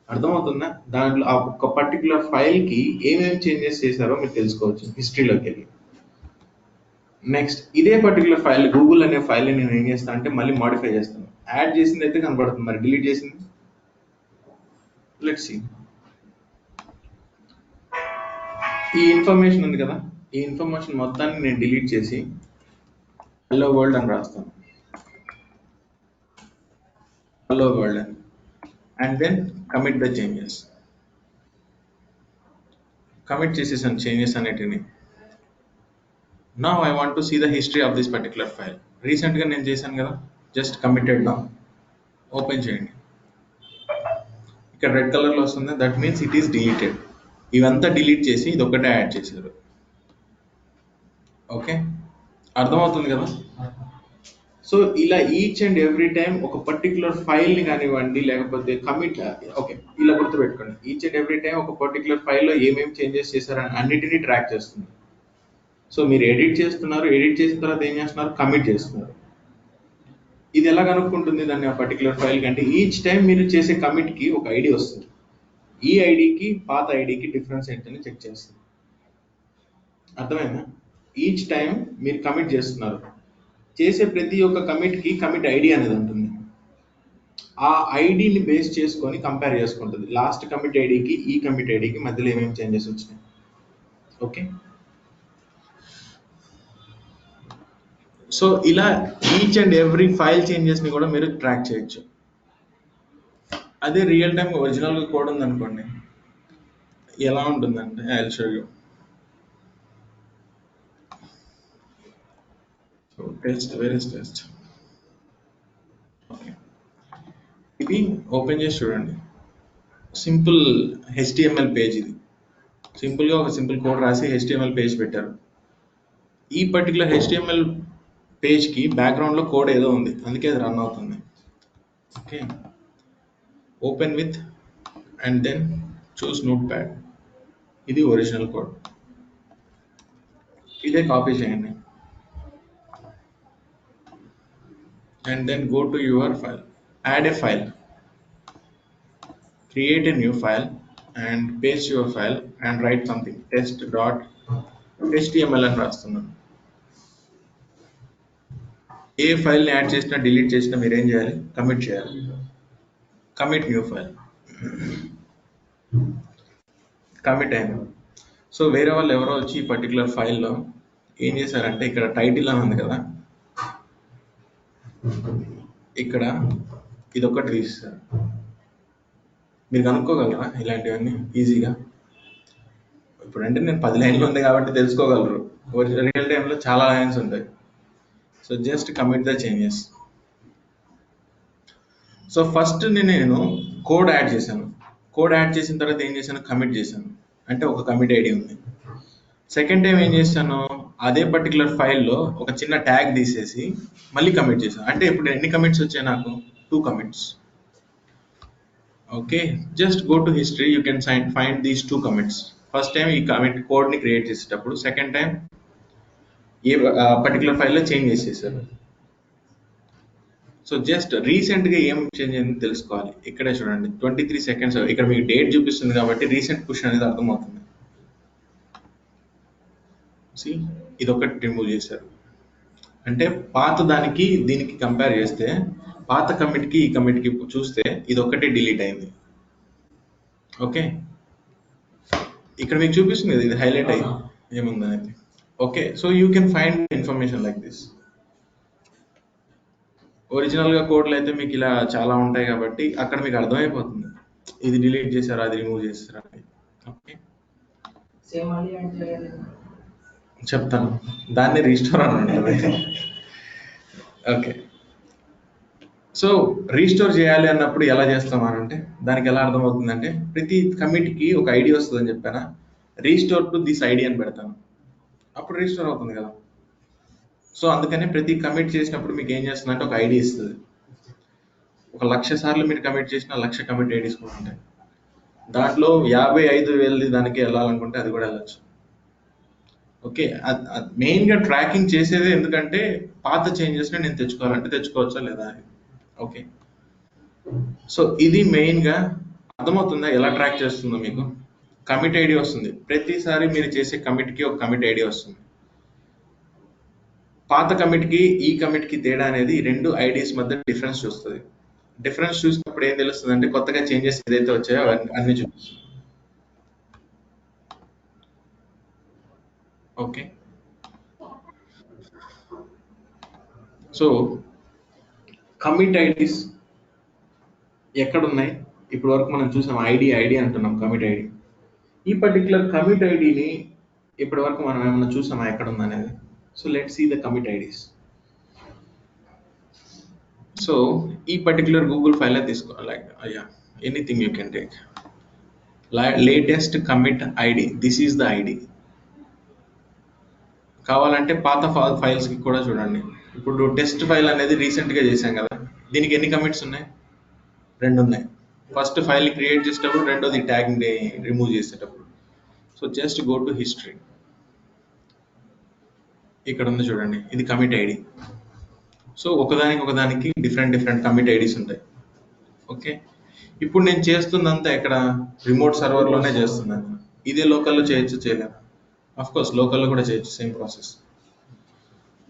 అర్థమవుతుందా? దాంట్లో ఆ ఒక పర్టికులర్ ఫైల్కి ఏమేమి చేంజెస్ చేశారో మీరు తెలుసుకోవచ్చు హిస్టరీలోకి వెళ్ళి. నెక్స్ట్ ఇదే పర్టికులర్ ఫైల్, గూగుల్ అనే ఫైల్ని నేను ఏం చేస్తాను అంటే మళ్ళీ మాడిఫై చేస్తాను. యాడ్ చేసింది అయితే కనబడుతుంది, మరి డిలీట్ చేసింది లెట్స్ సీ. ఈ ఇన్ఫర్మేషన్ ఉంది కదా, ఈ ఇన్ఫర్మేషన్ మొత్తాన్ని నేను డిలీట్ చేసి హలో వరల్డ్ అని రాస్తాను. హలో వరల్డ్ అని, and then commit the changes. Commit చేసేసాను చేంజెస్ అనేటిని. Now I want to see the history of this particular file. రీసెంట్గా నేను చేశాను కదా, జస్ట్ కమిటెడ్ డౌన్. ఓపెన్ చేయండి, ఇక్కడ రెడ్ కలర్లో వస్తుంది. That means it is deleted. ఇవంతా డిలీట్ చేసి ఇది ఒక్కటే యాడ్ చేశారు. ఓకే, అర్థమవుతుంది కదా? సో ఇలా ఈచ్ అండ్ ఎవ్రీ టైం ఒక పర్టికులర్ ఫైల్ని కానివ్వండి, లేకపోతే కమిట్, ఓకే ఇలా గుర్తుపెట్టుకోండి. ఈచ్ అండ్ ఎవ్రీ టైం ఒక పర్టికులర్ ఫైల్లో ఏమేమి చేంజెస్ చేశారని అన్నిటినీ ట్రాక్ చేస్తుంది. సో మీరు ఎడిట్ చేస్తున్నారు, ఎడిట్ చేసిన తర్వాత ఏం చేస్తున్నారు, కమిట్ చేస్తున్నారు. ఇది ఎలా కనుక్కుంటుంది దాన్ని ఆ పర్టికులర్ ఫైల్ కంటే, ఈచ్ టైం మీరు చేసే కమిట్కి ఒక ఐడి వస్తుంది. ఈ ఐడికి పాత ఐడికి డిఫరెన్స్ ఏంటని చెక్ చేస్తుంది. అర్థమైందా? ఈచ్ టైం మీరు కమిట్ చేస్తున్నారు, చేసే ప్రతి ఒక్క కమిట్కి కమిట్ ఐడి అనేది ఉంటుంది. ఆ ఐడిని బేస్ చేసుకొని కంపేర్ చేసుకుంటుంది లాస్ట్ కమిట్ ఐడికి ఈ కమిట్ ఐడికి మధ్యలో ఏమేమి చేంజెస్ వచ్చినాయి. ఓకే, సో ఇలా ఈచ్ అండ్ ఎవ్రీ ఫైల్ చేంజెస్ని కూడా మీరు ట్రాక్ చేయొచ్చు. అదే రియల్ టైం ఒరిజినల్గా కోడ్ ఉందనుకోండి, ఎలా ఉంటుందంటే I will show you. So test, where is test? Okay, ఇది ఓపెన్ చేసి చూడండి. Simple HTML page. ఇది సింపుల్గా ఒక సింపుల్ కోడ్ రాసి HTML పేజ్ పెట్టారు. ఈ పర్టికులర్ HTML పేజ్కి బ్యాక్గ్రౌండ్లో కోడ్ ఏదో ఉంది, అందుకే అది రన్ అవుతుంది. Okay, open with and then choose notepad. ఇది ఒరిజినల్ కోడ్. ఇదే కాపీ చేయండి and then go to your file, add a file, create a new file and paste your file and write something test.html అని రాస్తున్నాను. ఏ ఫైల్ని యాడ్ చేసినా డిలీట్ చేసినా మీరు ఏం చేయాలి, కమిట్ చేయాలి. కమిట్ న్యూ ఫైల్, కమిట్ అయింది. సో వేరే వాళ్ళు ఎవరో వచ్చి ఈ పర్టికులర్ ఫైల్లో ఏం చేశారంటే, ఇక్కడ టైటిల్ అని ఉంది కదా, ఇక్కడ ఇదొకటి తీస్తారు. మీరు కనుక్కోగలరా ఇలాంటివన్నీ ఈజీగా? ఇప్పుడంటే నేను 10 లైన్లు ఉంది కాబట్టి తెలుసుకోగలరు, రియల్ టైంలో చాలా లైన్స్ ఉంటాయి. So just commit the changes. So first నేను కోడ్ యాడ్ చేశాను. కోడ్ యాడ్ చేసిన తర్వాత ఏం చేశాను, కమిట్ చేశాను. అంటే ఒక కమిట్ ఐడి ఉంది. సెకండ్ టైం ఏం చేశాను, అదే పర్టికులర్ ఫైల్లో ఒక చిన్న ట్యాగ్ తీసేసి మళ్ళీ కమిట్ చేశాను. అంటే ఇప్పుడు ఎన్ని కమిట్స్ వచ్చాయి నాకు, 2 commits. Okay, just go to history, you can find these 2 commits. First time ఈ కమిట్ కోడ్ని క్రియేట్ చేసేటప్పుడు, సెకండ్ టైం ఏ పర్టికులర్ ఫైల్లో చేంజ్ చేసేసారు. సో జస్ట్ రీసెంట్గా ఏం చేంజ్ అయింది తెలుసుకోవాలి. ఇక్కడే చూడండి 23 seconds, ఇక్కడ మీకు డేట్ చూపిస్తుంది కాబట్టి రీసెంట్ పుష్ అనేది అర్థమవుతుంది. ఇది ఒకటి రిమూవ్ చేశారు. అంటే పాత దానికి దీనికి కంపేర్ చేస్తే పాత కమిట్కి ఈ కమిట్కి చూస్తే ఇది ఒక్కటే డిలీట్ అయింది. ఓకే, ఇక్కడ మీకు చూపిస్తుంది కదా, ఇది హైలైట్ అయ్యి ఏముందనేది. Okay, so you can find information like this. ఒరిజినల్గా కోడ్లు అయితే మీకు ఇలా చాలా ఉంటాయి కాబట్టి అక్కడ మీకు అర్థమైపోతుంది ఇది డిలీట్ చేశారా, అది రిమూవ్ చేశారా అని. ఓకే, సేమ్ మళ్ళీ అంటే చెప్తాను, దాన్ని రీస్టోర్ అని ఉంటుంది. ఓకే, సో రీస్టోర్ చేయాలి అన్నప్పుడు ఎలా చేస్తాం అని అంటే దానికి ఎలా అర్థమవుతుందంటే ప్రతి కమిట్కి ఒక ఐడి వస్తుందని చెప్పానా, రీస్టోర్ టు దిస్ ఐడి అని పెడతాను, అప్పుడు రీస్టోర్ అవుతుంది కదా. సో అందుకని ప్రతి కమిట్ చేసినప్పుడు మీకు ఏం చేస్తుందంటే ఒక ఐడి ఇస్తుంది. 1,00,000 సార్లు మీరు కమిట్ చేసిన 1,00,000 కమిట్ ఐడీస్ కూడా ఉంటాయి. దాంట్లో 55,000 దానికి వెళ్ళాలనుకుంటే అది కూడా వెళ్ళచ్చు. ఓకే, మెయిన్గా ట్రాకింగ్ చేసేది ఎందుకంటే పాత చేంజెస్ని నేను తెచ్చుకోవాలంటే తెచ్చుకోవచ్చా లేదా అని. ఓకే, సో ఇది మెయిన్గా అర్థమవుతుందా ఎలా ట్రాక్ చేస్తుందో మీకు. కమిట్ ఐడి వస్తుంది, ప్రతిసారి మీరు చేసే కమిట్కి ఒక కమిట్ ఐడి వస్తుంది. పాత కమిట్కి ఈ కమిట్కి తేడా అనేది రెండు ఐడీస్ మధ్య డిఫరెన్స్ చూస్తుంది. డిఫరెన్స్ చూసినప్పుడు ఏం తెలుస్తుంది అంటే కొత్తగా చేంజెస్ ఏదైతే వచ్చాయో అన్ని చూపిస్తుంది. ఓకే, సో కమిట్ ఐడీస్ ఎక్కడున్నాయి ఇప్పటి వరకు మనం చూసాం, ఐడి అంటున్నాం కమిట్ ఐడి. ఈ పర్టికులర్ కమిట్ ఐడిని ఇప్పటి వరకు మనం ఏమన్నా చూసామా ఎక్కడ ఉందనేది. So let's see the commit IDs. So ఈ పర్టికులర్ గూగుల్ ఫైల్ తీసుకో, like anything you can take latest commit ID, this is the ID. కావాలంటే పాత ఫైల్స్కి కూడా చూడండి. ఇప్పుడు టెస్ట్ ఫైల్ అనేది రీసెంట్గా చేశాం కదా, దీనికి ఎన్ని కమిట్స్ ఉన్నాయి, 2 ఉన్నాయి. ఫస్ట్ ఫైల్ క్రియేట్ చేసేటప్పుడు, రెండోది ట్యాగ్ రిమూవ్ చేసేటప్పుడు. So just go to history, ఇక్కడ ఉంది చూడండి, ఇది కమిట్ ఐడి. సో ఒకదానికి డిఫరెంట్ కమిట్ ఐడీస్ ఉంటాయి. ఓకే, ఇప్పుడు నేను చేస్తుందంతా ఎక్కడ, రిమోట్ సర్వర్లోనే చేస్తున్నాను. ఇదే లోకల్లో చేయొచ్చు చేయలేము, అఫ్ కోర్స్ లోకల్లో కూడా చేయొచ్చు, సేమ్ ప్రాసెస్.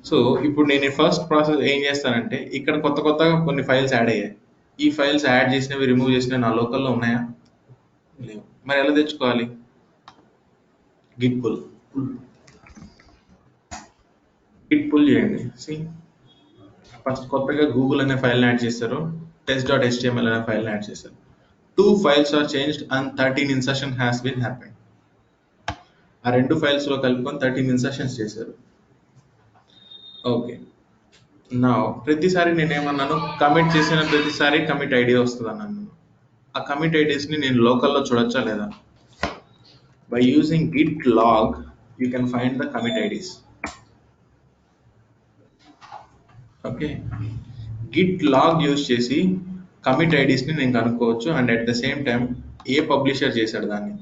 సో ఇప్పుడు నేను ఫస్ట్ ప్రాసెస్ ఏం చేస్తానంటే ఇక్కడ కొత్తగా కొన్ని ఫైల్స్ యాడ్ అయ్యాయి. ఈ ఫైల్స్ యాడ్ చేసినవి రిమూవ్ చేసినవి నా లోకల్లో ఉన్నాయా, లేవు. మరి ఎలా తెచ్చుకోవాలి, గిట్ పుల్ చేయండి. సి, ఫస్ట్ కొత్తగా గూగుల్ అనే ఫైల్ని యాడ్ చేశారు, test.html అనే ఫైల్ని యాడ్ చేశారు. 2 files are changed and 13 insertion has been happened. ఆ 2 ఫైల్స్లో కలుపుకొని 13 ఇన్సర్షన్స్ చేశారు. ఓకే, నా ప్రతిసారి నేనేమన్నాను, కమిట్ చేసిన ప్రతిసారి కమిట్ ఐడి వస్తుంది అన్నాను. ఆ కమిట్ ఐడీస్ని నేను లోకల్లో చూడొచ్చా లేదా. By using git log you can find the commit IDs. Okay, git log use చేసి కమిట్ ఐడీస్ని నేను కనుక్కోవచ్చు. And at the same time ఏ పబ్లిషర్ చేశాడు దాన్ని.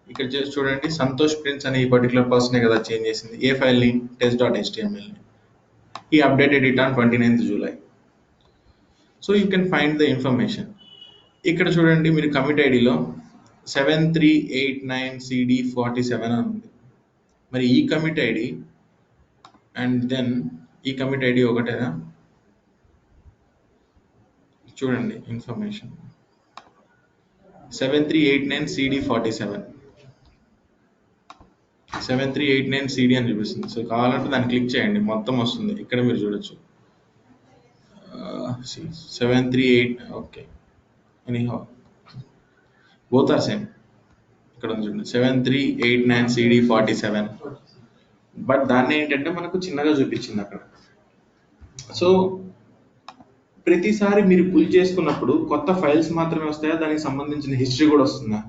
ఇక్కడ చూడండి, సంతోష్ ప్రిన్స్ అనే ఈ పర్టికులర్ పర్సనే కదా చేంజ్ చేసింది. ఏ ఫైల్ని, test.htmlని. ఈ updated it on 29th July. So you can find the information. ఇక్కడ చూడండి, మీరు కమిట్ ఐడిలో 7389CD47 అని ఉంది. మరి ఈ కమిట్ ఐడి అండ్ దెన్ ఈ కమిట్ ఐడి ఒకటేనా, చూడండి ఇన్ఫర్మేషన్ 7389CD47 7389CD అని చూపిస్తుంది. సో కావాలంటే దాన్ని క్లిక్ చేయండి, మొత్తం వస్తుంది. ఇక్కడ మీరు చూడొచ్చు 738. Okay, anyhow both are same. ఇక్కడ ఉంది చూడండి 7389CD47. బట్ దాన్ని ఏంటంటే మనకు చిన్నగా చూపించింది అక్కడ. సో ప్రతిసారి మీరు పుల్ చేసుకున్నప్పుడు కొత్త ఫైల్స్ మాత్రమే వస్తాయా, దానికి సంబంధించిన హిస్టరీ కూడా వస్తుందా,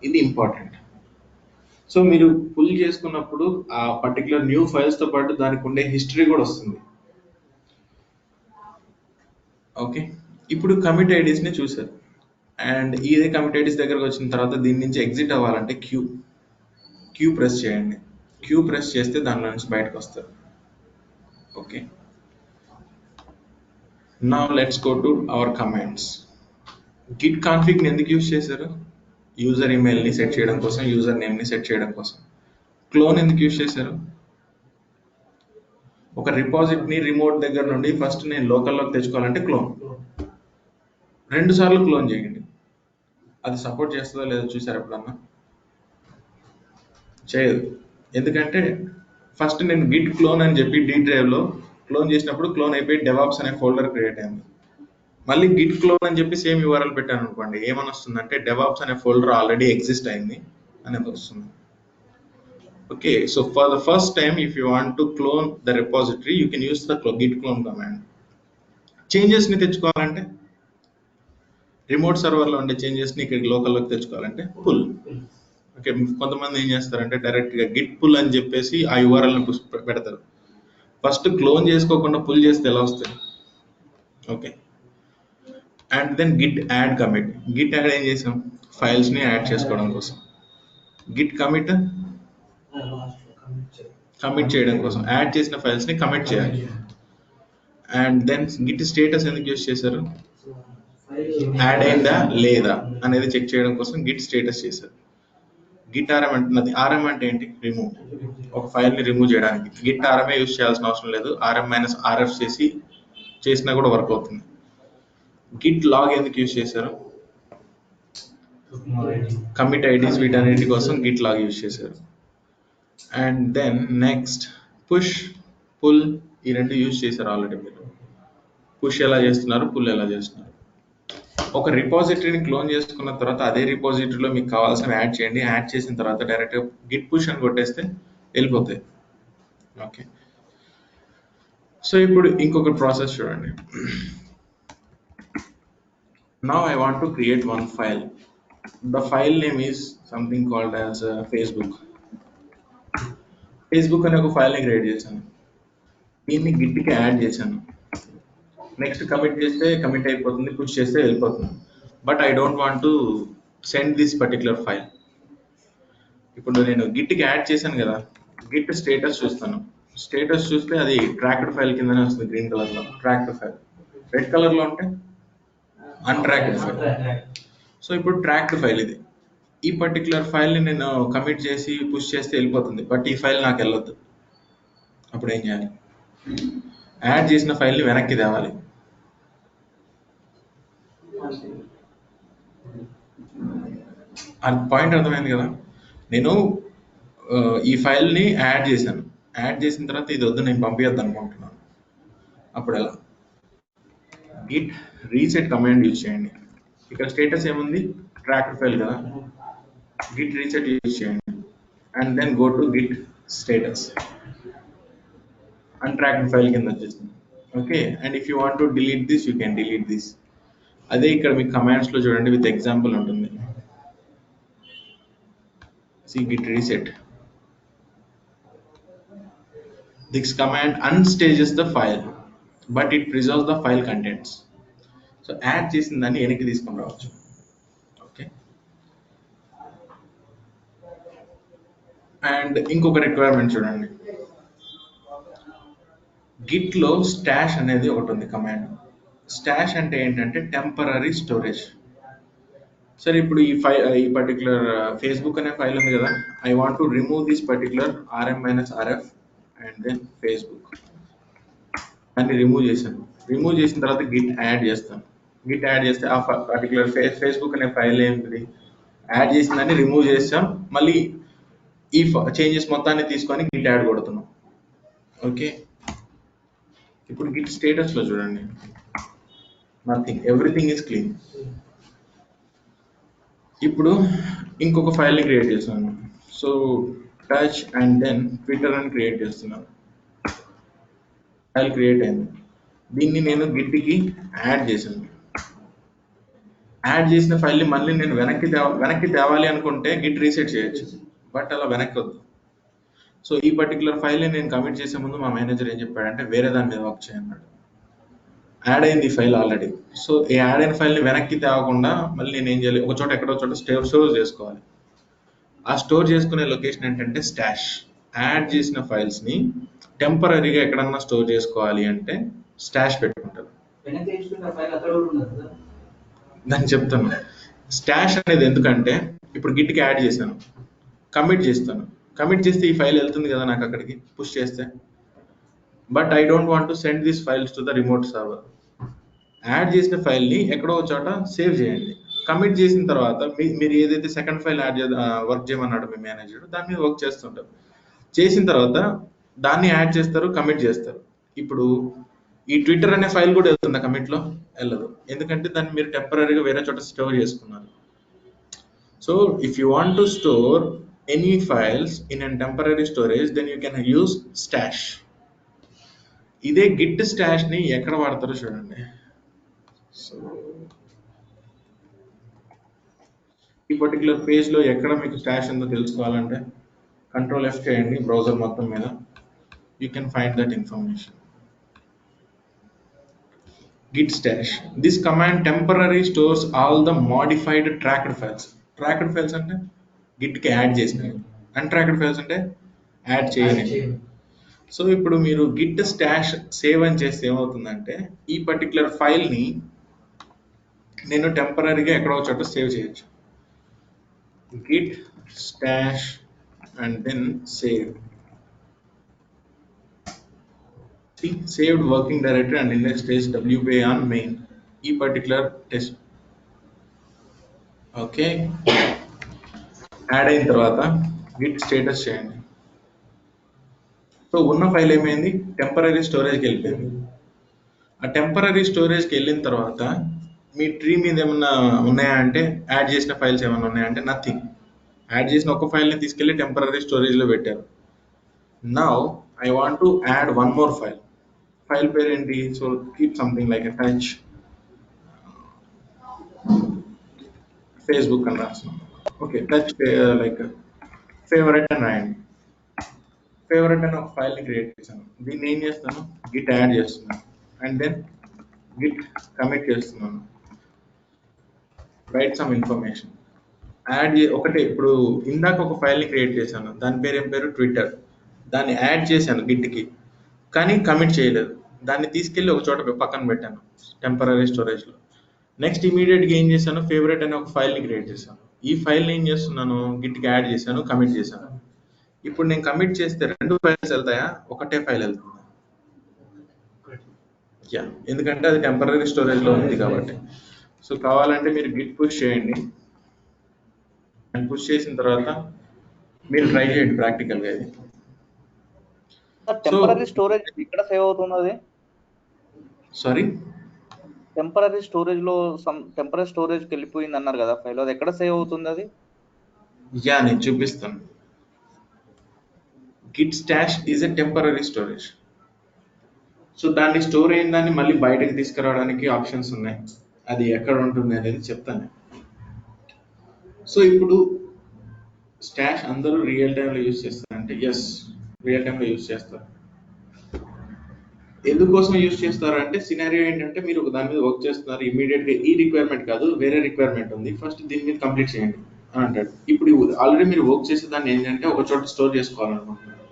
ఇది ఇంపార్టెంట్. సో మీరు పుల్ చేసుకున్నప్పుడు ఆ పర్టికులర్ న్యూ ఫైల్స్తో పాటు దానికి ఉండే హిస్టరీ కూడా వస్తుంది. ఓకే, ఇప్పుడు కమిట్ ఐడీస్ని చూసారు. అండ్ ఇదే కమిట్ ఐడీస్ దగ్గరకు వచ్చిన తర్వాత దీని నుంచి ఎగ్జిట్ అవ్వాలంటే క్యూ ప్రెస్ చేయండి. క్యూ ప్రెస్ చేస్తే దానిలో నుంచి బయటకు వస్తారు. Okay, now let's go to our commands. Git కాన్ఫిగ్ని ఎందుకు యూజ్ చేశారు, యూజర్ ఈమెయిల్ని సెట్ చేయడం కోసం, యూజర్ నేమ్ని సెట్ చేయడం కోసం. క్లోన్ ఎందుకు యూజ్ చేశారు, ఒక రిపాజిటరీని రిమోట్ దగ్గర నుండి ఫస్ట్ నేను లోకల్లోకి తెచ్చుకోవాలంటే క్లోన్ 2 సార్లు క్లోన్ చేయండి. అది సపోర్ట్ చేస్తుందో లేదో చూసారు ఎప్పుడన్నా? చేయదు. ఎందుకంటే ఫస్ట్ నేను గిట్ క్లోన్ అని చెప్పి డి డ్రైవ్లో క్లోన్ చేసినప్పుడు క్లోన్ అయిపోయి డెవాప్స్ అనే ఫోల్డర్ క్రియేట్ అయింది. మళ్ళీ గిట్ క్లోన్ అని చెప్పి సేమ్ యూఆర్ఎల్ పెట్టాను అనుకోండి, ఏమని వస్తుందంటే డెవాప్స్ అనే ఫోల్డర్ ఆల్రెడీ ఎగ్జిస్ట్ అయింది అనేది వస్తుంది. Okay, so for the first time if you want to clone the repository you can use the git clone command. చేంజెస్ని తెచ్చుకోవాలంటే రిమోట్ సర్వర్లో ఉండే చేంజెస్ని ఇక్కడికి లోకల్లోకి తెచ్చుకోవాలంటే పుల్. ఓకే, కొంతమంది ఏం చేస్తారంటే డైరెక్ట్గా గిట్ పుల్ అని చెప్పేసి ఆ యూఆర్ఎల్ని పెడతారు. ఫస్ట్ క్లోన్ చేసుకోకుండా పుల్ చేస్తే ఎలా వస్తాయి? Okay, and then git add commit. Git add ఏం చేసాం? ఫైల్స్ని యాడ్ చేసుకోవడం కోసం. గిట్ కమిట్ కమిట్ చేయడం కోసం. యాడ్ చేసిన ఫైల్స్ని కమిట్ చేయాలి. అండ్ దెన్ గిట్ స్టేటస్ ఎందుకు యూస్ చేశారు? యాడ్ అయిందా లేదా అనేది చెక్ చేయడం కోసం గిట్ స్టేటస్ చేశారు. గిట్ ఆర్ఎం అంటున్నది. ఆర్ఎం అంటే ఏంటి? రిమూవ్. ఒక ఫైల్ని రిమూవ్ చేయడానికి గిట్ ఆర్ఎంఏ యూస్ చేయాల్సిన అవసరం లేదు. ఆర్ఎం మైనస్ ఆర్ఎఫ్ చేసినా కూడా వర్క్ అవుతుంది. గిట్ లాగ్ ఎందుకు యూస్ చేశారు? కమిట్ ఐడీస్ వీటన్నిటి కోసం గిట్ లాగ్ యూస్ చేశారు. And then next push pull, ఈ రెండు యూస్ చేశారు ఆల్రెడీ. మీరు పుష్ ఎలా చేస్తున్నారు, పుల్ ఎలా చేస్తున్నారు. ఒక రిపాజిటరీని క్లోన్ చేసుకున్న తర్వాత అదే రిపాజిటరీలో మీకు కావాల్సిన యాడ్ చేయండి. యాడ్ చేసిన తర్వాత డైరెక్ట్గా గిట్ పుష్ అని కొట్టేస్తే వెళ్ళిపోతాయి. ఓకే, సో ఇప్పుడు ఇంకొక ప్రాసెస్ చూడండి. Now I want to create one file. The file name is something called as Facebook. Facebook అనే ఒక ఫైల్ని క్రియేట్ చేశాను. దీన్ని గిట్కి యాడ్ చేశాను. నెక్స్ట్ కమిట్ చేస్తే కమిట్ అయిపోతుంది, పుష్ చేస్తే వెళ్ళిపోతుంది. But I don't want to send this particular file. ఇప్పుడు నేను గిట్కి యాడ్ చేశాను కదా, గిట్ స్టేటస్ చూస్తాను. స్టేటస్ చూస్తే అది ట్రాక్డ్ ఫైల్ కిందనే వస్తుంది, గ్రీన్ కలర్లో ట్రాక్డ్ ఫైల్. రెడ్ కలర్లో ఉంటే అన్ట్రాక్డ్ ఫైల్. సో ఇప్పుడు ట్రాక్డ్ ఫైల్ ఇది. ఈ పర్టికులర్ ఫైల్ని నేను కమిట్ చేసి పుష్ చేస్తే వెళ్ళిపోతుంది, బట్ ఈ ఫైల్ నాకు వెళ్ళొద్దు. అప్పుడు ఏం చేయాలి? యాడ్ చేసిన ఫైల్ని వెనక్కి తేవాలి. అది పాయింట్ అర్థమైంది కదా? నేను ఈ ఫైల్ని యాడ్ చేశాను. యాడ్ చేసిన తర్వాత ఇది వద్దు, నేను పంపించద్దు అనుకుంటున్నాను. అప్పుడు ఎలా? గిట్ రీసెట్ కమాండ్ యూజ్ చేయండి. ఇక్కడ స్టేటస్ ఏముంది? ట్రాక్డ్ ఫైల్ కదా, గిట్ రీసెట్ యూజ్ చేయండి. And then go to git status. Untracked file కింద వచ్చేసింది. Okay, and if you want to delete this you can delete this. అదే ఇక్కడ మీకు కమాండ్స్లో చూడండి, విత్ ఎగ్జాంపుల్ ఉంటుంది. See git reset. This command unstages the file, but it preserves the file contents. So add చేసిన దాన్ని వెనక్కి తీసుకొని రావచ్చు. ఓకే, అండ్ ఇంకొక రిక్వైర్మెంట్ చూడండి. గిట్లో స్టాష్ అనేది ఒకటి ఉంది కమాండ్. స్టాష్ అంటే ఏంటంటే టెంపరరీ స్టోరేజ్. సరే, ఇప్పుడు ఈ పర్టికులర్ ఫేస్బుక్ అనే ఫైల్ ఉంది కదా, I want to remove this particular RM minus RF and then Facebook. దాన్ని రిమూవ్ చేశాను. రిమూవ్ చేసిన తర్వాత గిట్ యాడ్ చేస్తాను. గిట్ యాడ్ చేస్తే ఆ పర్టికులర్ ఫేస్బుక్ అనే ఫైల్ ఏంటిది? యాడ్ చేసిన దాన్ని రిమూవ్ చేస్తాం. మళ్ళీ ఈ చేంజెస్ మొత్తాన్ని తీసుకొని గిట్ యాడ్ కొడుతున్నాం. ఓకే, ఇప్పుడు గిట్ స్టేటస్లో చూడండి, నథింగ్, ఎవ్రీథింగ్ ఈజ్ క్లీన్. ఇప్పుడు ఇంకొక ఫైల్ని క్రియేట్ చేస్తున్నాను. So touch and then Twitter అని క్రియేట్ చేస్తున్నాను. ఫైల్ క్రియేట్ అయింది. దీన్ని నేను గిట్కి యాడ్ చేశాను. యాడ్ చేసిన ఫైల్ని మళ్ళీ నేను వెనక్కి తేవాలి అనుకుంటే గిట్ రీసెట్ చేయొచ్చు, బట్ అలా వెనక్కి వద్దు. సో ఈ పర్టికులర్ ఫైల్ని నేను కమిట్ చేసే ముందు మా మేనేజర్ ఏం చెప్పాడంటే వేరే దాని మీద వర్క్ చేయన్నాడు. యాడ్ అయింది ఫైల్ ఆల్రెడీ. సో ఈ యాడ్ అయిన ఫైల్ని వెనక్కి తేవకుండా మళ్ళీ నేను ఏం చేయాలి? ఒక చోట ఎక్కడో చోట స్టోర్ చేసుకోవాలి. ఆ స్టోర్ చేసుకునే లొకేషన్ ఏంటంటే స్టాష్. యాడ్ చేసిన ఫైల్స్ని టెంపరీగా ఎక్కడన్నా స్టోర్ చేసుకోవాలి అంటే స్టాష్ పెట్టుకుంటారు. దాన్ని చెప్తాను. స్టాష్ అనేది ఎందుకంటే ఇప్పుడు గిట్కి యాడ్ చేశాను, కమిట్ చేస్తాను. కమిట్ చేస్తే ఈ ఫైల్ వెళ్తుంది కదా నాకు అక్కడికి, పుష్ చేస్తే but I don't want to send this files to the remote server. Add చేసిన ఫైల్ని ఎక్కడో ఒక చోట సేవ్ చేయండి. కమిట్ చేసిన తర్వాత మీరు ఏదైతే సెకండ్ ఫైల్ వర్క్ చేయమన్నాడు మీ మేనేజర్, దాని మీద వర్క్ చేస్తుంటారు. చేసిన తర్వాత దాన్ని యాడ్ చేస్తారు, కమిట్ చేస్తారు. ఇప్పుడు ఈ ట్విట్టర్ అనే ఫైల్ కూడా వెళ్తుందా కమిట్లో? వెళ్ళదు. ఎందుకంటే దాన్ని మీరు టెంపరీగా వేరే చోట స్టోర్ చేసుకున్నారు. So if you want to store any files in and temporary storage, then you can use stash. ఇదే గిట్ స్టాష్ ని ఎక్కడ వాడతారో చూడండి. సో ఈ పర్టికులర్ పేజ్ లో ఎక్కడ మీకు స్టాష్ ఉందో తెలుసుకోవాలంటే కంట్రోల్ F చేయండి బ్రౌజర్ మొత్తం మీద. You can find that information. Git stash. This command temporarily stores all the modified tracked files. Tracked files అంటే git కి యాడ్ చేసినవి. అన్ట్రాక్డ్ ఫైల్స్ అంటే యాడ్ చేయనివి. సో ఇప్పుడు మీరు గిట్ స్టాష్ సేవ్ అని చేస్తే ఏమవుతుందంటే ఈ పర్టికులర్ ఫైల్ ని నేను టెంపరీగా ఎక్కడో చోట సేవ్ చేయొచ్చు. Git stash and then save. Saved working directory and index stage WPA on main. ఈ పర్టికులర్ టెస్ట్ ఓకే యాడ్ అయిన తర్వాత గిట్ స్టేటస్ చేయండి. సో ఉన్న ఫైల్ ఏమైంది? టెంపరీ స్టోరేజ్కి వెళ్ళిపోయింది. ఆ టెంపరీ స్టోరేజ్కి వెళ్ళిన తర్వాత మీ ట్రీ మీద ఏమన్నా ఉన్నాయా అంటే, యాడ్ చేసిన ఫైల్స్ ఏమైనా ఉన్నాయా అంటే నథింగ్. యాడ్ చేసిన ఒక ఫైల్ని తీసుకెళ్ళి టెంపరీ స్టోరేజ్లో పెట్టారు. Now I want to add one more file. File పేరు ఏంటి? So keep something like a touch Facebook అని రాస్తున్నాను. ఓకే, టచ్ లైక్ ఫేవరెట్ అని రాయండి. ఫేవరెట్ అని ఒక ఫైల్ని క్రియేట్ చేశాను. దీన్ని ఏం చేస్తాను? గిట్ యాడ్ చేస్తున్నాను అండ్ దెన్ గిట్ కమిట్ చేస్తున్నాను. Right some information. యాడ్ ఒకటే. ఇప్పుడు ఇందాక ఒక ఫైల్ని క్రియేట్ చేశాను, దాని పేరు ఏం పేరు? ట్విట్టర్. దాన్ని యాడ్ చేశాను గిట్కి, కానీ కమిట్ చేయలేదు. దాన్ని తీసుకెళ్ళి ఒక చోట పక్కన పెట్టాను టెంపరీ స్టోరేజ్లో. నెక్స్ట్ ఇమీడియట్గా ఏం చేశాను? ఫేవరెట్ అనే ఒక ఫైల్ని క్రియేట్ చేశాను. ఈ ఫైల్ని ఏం చేస్తున్నాను? గిట్కి యాడ్ చేశాను, కమిట్ చేశాను. ఇప్పుడు నేను కమిట్ చేస్తే రెండు ఫైల్స్ వెళ్తాయా? ఒకటే ఫైల్ వెళ్తుందా? యా, ఎందుకంటే అది టెంపరీ స్టోరేజ్లో ఉంది కాబట్టి. సో కావాలంటే మీరు గిట్ పుష్ చేయండి. అండ్ పుష్ చేసిన తర్వాత మీరు ట్రై చేయండి ప్రాక్టికల్గా ఇది. టెంపరీ స్టోరేజ్ ఇక్కడ సేవ్ అవుతుంది. సారీ, టెంపరీ స్టోరేజ్ లో టెంపరీ స్టోరేజ్ కి వెళ్ళిపోయింది అన్నారు కదా ఫైల్, అది ఎక్కడ సేవ్ అవుతుంది అది? యా, నేను చూపిస్తాను. Git stash is a temporary storage. So దాన్ని స్టోర్ అయిన దాన్ని మళ్ళీ బయటకు తీసుకురావడానికి ఆప్షన్స్ ఉన్నాయి. అది ఎక్కడ ఉంటుంది అనేది చెప్తాను. సో ఇప్పుడు స్టాష్ అందరూ రియల్ టైంలో యూజ్ చేస్తారంటే ఎస్, రియల్ టైంలో యూజ్ చేస్తారు. ఎందుకోసం యూజ్ చేస్తారు అంటే సినారియో ఏంటంటే మీరు దాని మీద వర్క్ చేస్తున్నారు, ఇమీడియట్గా ఈ రిక్వైర్మెంట్ కాదు వేరే రిక్వైర్మెంట్ ఉంది, ఫస్ట్ దీని మీద కంప్లీట్ చేయండి అని అంటాడు. ఇప్పుడు ఆల్రెడీ మీరు వర్క్ చేసే దాన్ని ఏంటంటే ఒక చోట స్టోర్ చేసుకోవాలనుకుంటున్నారు.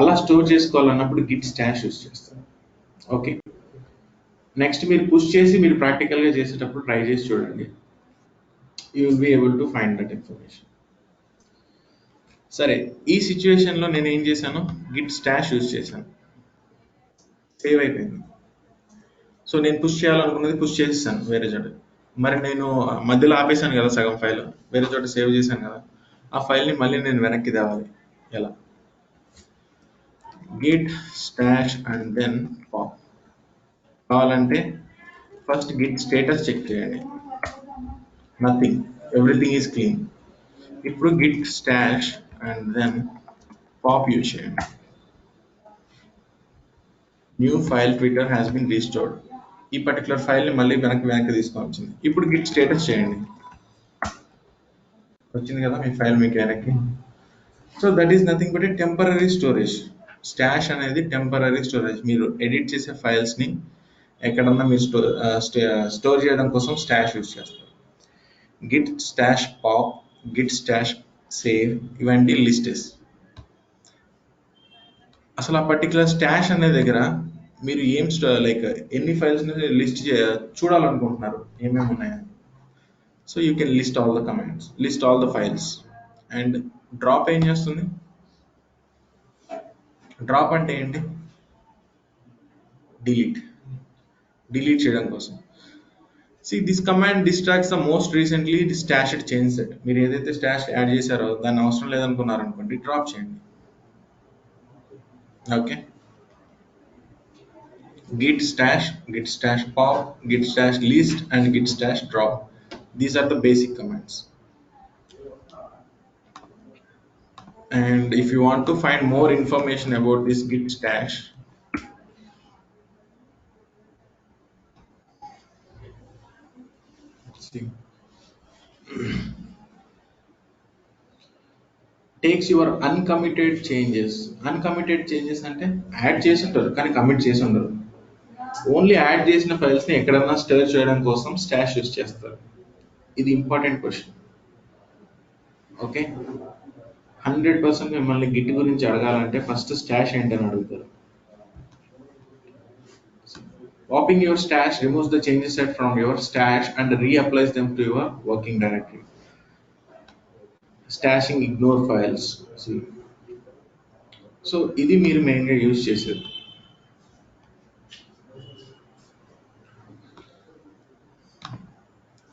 అలా స్టోర్ చేసుకోవాలన్నప్పుడు గిట్ స్టాష్ యూజ్ చేస్తారు. ఓకే, నెక్స్ట్ మీరు పుష్ చేసి మీరు ప్రాక్టికల్గా చేసేటప్పుడు ట్రై చేసి చూడండి. You will be able to find that information. సరే, ఈ సిచ్యువేషన్లో నేను ఏం చేశాను? గిట్ స్టాష్ యూజ్ చేశాను, సేవ్ అయిపోయింది. సో నేను పుష్ చేయాలనుకున్నది పుష్ చేసేసాను వేరే చోట. మరి నేను మధ్యలో ఆపేసాను కదా సగం ఫైల్, వేరే చోట సేవ్ చేశాను కదా, ఆ ఫైల్ని మళ్ళీ నేను వెనక్కి తేవాలి. ఎలా? Git stash and then pop. కావాలంటే ఫస్ట్ గిట్ స్టేటస్ చెక్ చేయండి, నథింగ్, ఎవ్రీథింగ్ ఈజ్ క్లీన్. ఇప్పుడు git stash and then pop use చేయండి. New file Twitter has been restored. ఈ పర్టికులర్ ఫైల్ని మళ్ళీ వెనక్కి తీసుకొని వచ్చింది. ఇప్పుడు గిట్ స్టేటస్ చేయండి, వచ్చింది కదా మీ ఫైల్ మీకు వెనక్కి. So that is nothing but a temporary storage. Stash అనేది టెంపరీ స్టోరేజ్. మీరు ఎడిట్ చేసే ఫైల్స్ని ఎక్కడన్నా మీరు స్టోర్ చేయడం కోసం స్టాష్ యూజ్ చేస్తారు. Git stash pop, Git stash save, ఇవన్నీ లిస్టెస్. అసలు ఆ పర్టికులర్ స్టాష్ అనే దగ్గర మీరు ఏం లైక్ ఎన్ని ఫైల్స్ లిస్ట్ చూడాలనుకుంటున్నారు, ఏమేమి ఉన్నాయని. So you can list all the commands, list all the files. And drop ఏం చేస్తుంది? డ్రాప్ అంటే ఏంటి? డిలీట్ చేయడం కోసం. This command distracts the most recently stashed change set. మీరు ఏదైతే స్టాష్ యాడ్ చేశారో దాన్ని అవసరం లేదనుకున్నారనుకోండి, డ్రాప్ చేయండి. Okay, git stash pop, git stash list, and git stash drop. These are the basic commands. And if you want to find more information about this git stash, see, takes your uncommitted changes. Uncommitted changes అంటే యాడ్ చేసి ఉంటారు కానీ కమిట్ చేసి ఉండరు. ఓన్లీ యాడ్ చేసిన ఫైల్స్ ని ఎక్కడన్నా స్టోర్ చేయడం కోసం స్టాష్ యూస్ చేస్తారు. ఇది ఇంపార్టెంట్ క్వశ్చన్. ఓకే, 100% మిమ్మల్ని గిట్ గురించి అడగాలంటే ఫస్ట్ స్టాష్ ఏంటని అడుగుతారు. Popping your stash removes the changes set from your stash and reapplies them to your working directory. Stashing ignore files. See, so ఇది మీరు మెయిన్గా యూజ్ చేసేది.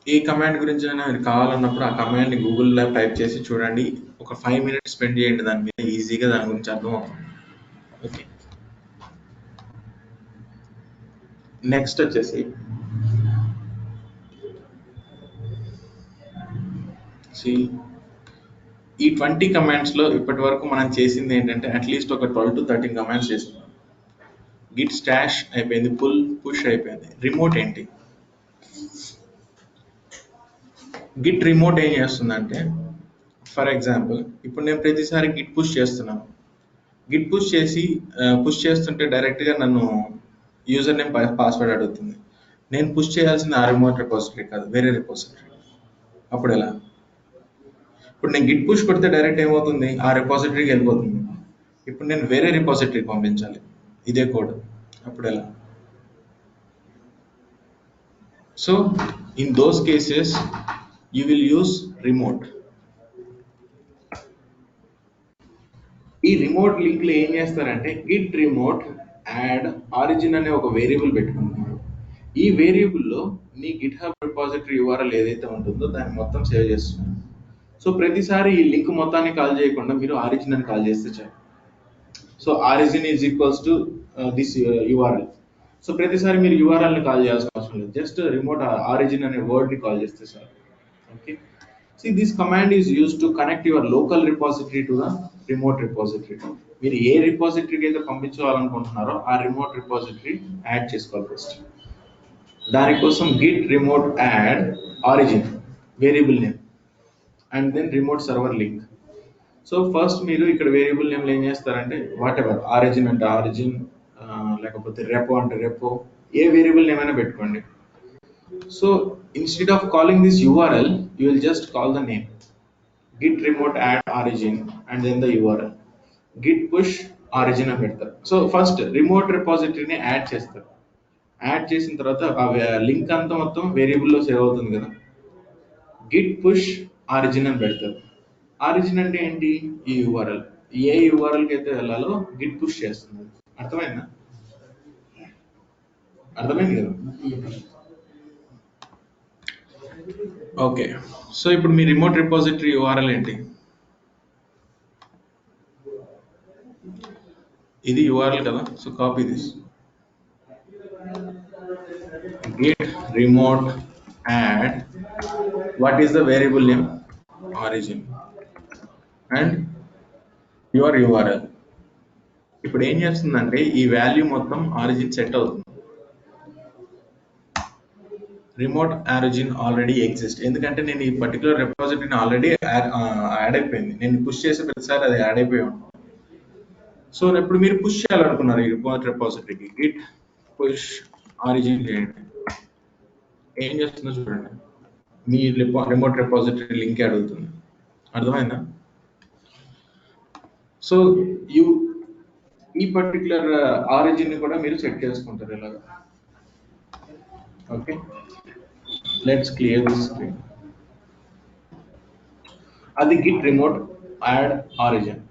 ఏ కమాండ్ గురించి అయినా మీరు కావాలన్నప్పుడు ఆ కమాండ్ని గూగుల్లో టైప్ చేసి చూడండి. ఒక 5 minutes స్పెండ్ చేయండి దాని మీద, ఈజీగా దాని గురించి అర్థం అవుతుంది. ఓకే, నెక్స్ట్ వచ్చేసి ఈ 20 కమాండ్స్లో ఇప్పటి వరకు మనం చేసింది ఏంటంటే అట్లీస్ట్ ఒక 12 to 13 కమాండ్స్ చేస్తున్నాం. గిట్ స్టాష్ అయిపోయింది, పుల్ పుష్ అయిపోయింది. రిమోట్ ఏంటి? గిట్ రిమోట్ ఏం చేస్తుందంటే, ఫర్ ఎగ్జాంపుల్ ఇప్పుడు నేను ప్రతిసారి గిట్ పుష్ చేస్తున్నాను. గిట్ పుష్ చేస్తుంటే డైరెక్ట్గా నన్ను యూజర్ నేమ్ పాస్వర్డ్ అడుగుతుంది. నేను పుష్ చేయాల్సింది ఆ రిమోట్ రిపోజిటరీ కాదు, వేరే రిపోజిటరీ. అప్పుడు ఎలా? ఇప్పుడు నేను గిట్ పుష్ కొడితే డైరెక్ట్ ఏమవుతుంది, ఆ రిపోజిటరీకి వెళ్ళిపోతుంది. ఇప్పుడు నేను వేరే రిపోజిటరీకి పంపించాలి ఇదే కోడ్, అప్పుడు ఎలా? So in those cases you will use remote. ఈ రిమోట్ లింక్లో ఏం చేస్తారంటే గిట్ రిమోట్ యాడ్ ఆరిజిన్ అనే ఒక వేరియబుల్ పెట్టుకుంటున్నారు. ఈ వేరియబుల్లో నీ గిట్ హబ్ రిపాజిటరీ URL ఏదైతే ఉంటుందో దాన్ని మొత్తం సేవ్ చేస్తున్నారు. సో ప్రతిసారి ఈ లింక్ మొత్తాన్ని కాల్ చేయకుండా మీరు ఆరిజిన్ అని కాల్ చేస్తే చాలు. So origin is equals to this URL. So ప్రతిసారి మీరు URL ని కాల్ చేయాల్సిన అవసరం లేదు, జస్ట్ రిమోట్ ఆరిజిన్ అనే వర్డ్ ని కాల్ చేస్తే చాలు. Okay, this command is used to connect your local repository to the remote repository. మీరు ఏ రిపాజిటరీకి అయితే పంపించాలనుకుంటున్నారో ఆ రిమోట్ రిపాజిటరీ యాడ్ చేసుకోవాలి ఫస్ట్. దానికోసం git remote add origin variable name and then remote server link. So first మీరు ఇక్కడ వేరియబుల్ నేమ్లు ఏం చేస్తారంటే వాట్ ఎవర్, ఆరిజిన్ అంటే ఆరిజిన్, లేకపోతే రెపో అంటే రెపో, ఏ వేరియబుల్ నేమ్ అయినా పెట్టుకోండి. So instead of calling this URL you will just call the name git remote add origin and then the URL git push origin అని పెడతారు. సో ఫస్ట్ రిమోట్ రిపాజిటరీని యాడ్ చేస్తారు. యాడ్ చేసిన తర్వాత ఆ లింక్ అంతా మొత్తం వేరియబుల్లో సేవ్ అవుతుంది కదా, గిట్ పుష్ ఆరిజిన్ అని పెడతారు. ఆరిజిన్ అంటే ఏంటి? ఈ URL. ఏ URLకి అయితే వెళ్ళాలో గిట్ పుష్ చేస్తుంది. అర్థమైందా? అర్థమైంది కదా? ఓకే, సో ఇప్పుడు మీ రిమోట్ రిపాజిటరీ URL ఏంటి? ఇది URL కదా, so copy this git remote add, what is the variable name? Origin and your URL. ఇప్పుడు ఏం చేస్తుందంటే ఈ వాల్యూ మొత్తం ఆరిజిన్ సెట్ అవుతుంది. రిమోట్ ఆరిజిన్ ఆల్రెడీ ఎగ్జిస్ట్, ఎందుకంటే నేను ఈ పర్టికులర్ రిపాజిటరీని ఆల్రెడీ యాడ్ అయిపోయింది. నేను పుష్ చేసే ప్రతిసారి అది యాడ్ అయిపోయి ఉంటుంది. సో ఇప్పుడు మీరు పుష్ చేయాలనుకున్నారు ఈ రిమోట్ రిపాజిటరీకి, గిట్ పుష్ ఆరిజిన్ చేయండి. ఏం చేస్తుందో చూడండి, మీ రిమోట్ రిపాజిటరీ లింక్ అడుగుతుంది. అర్థమైందా? సో ఈ పర్టికులర్ ఆరిజిన్ ని కూడా మీరు సెట్ చేసుకుంటారు ఇలాగా. Okay, let's clear this screen. అది git remote add origin.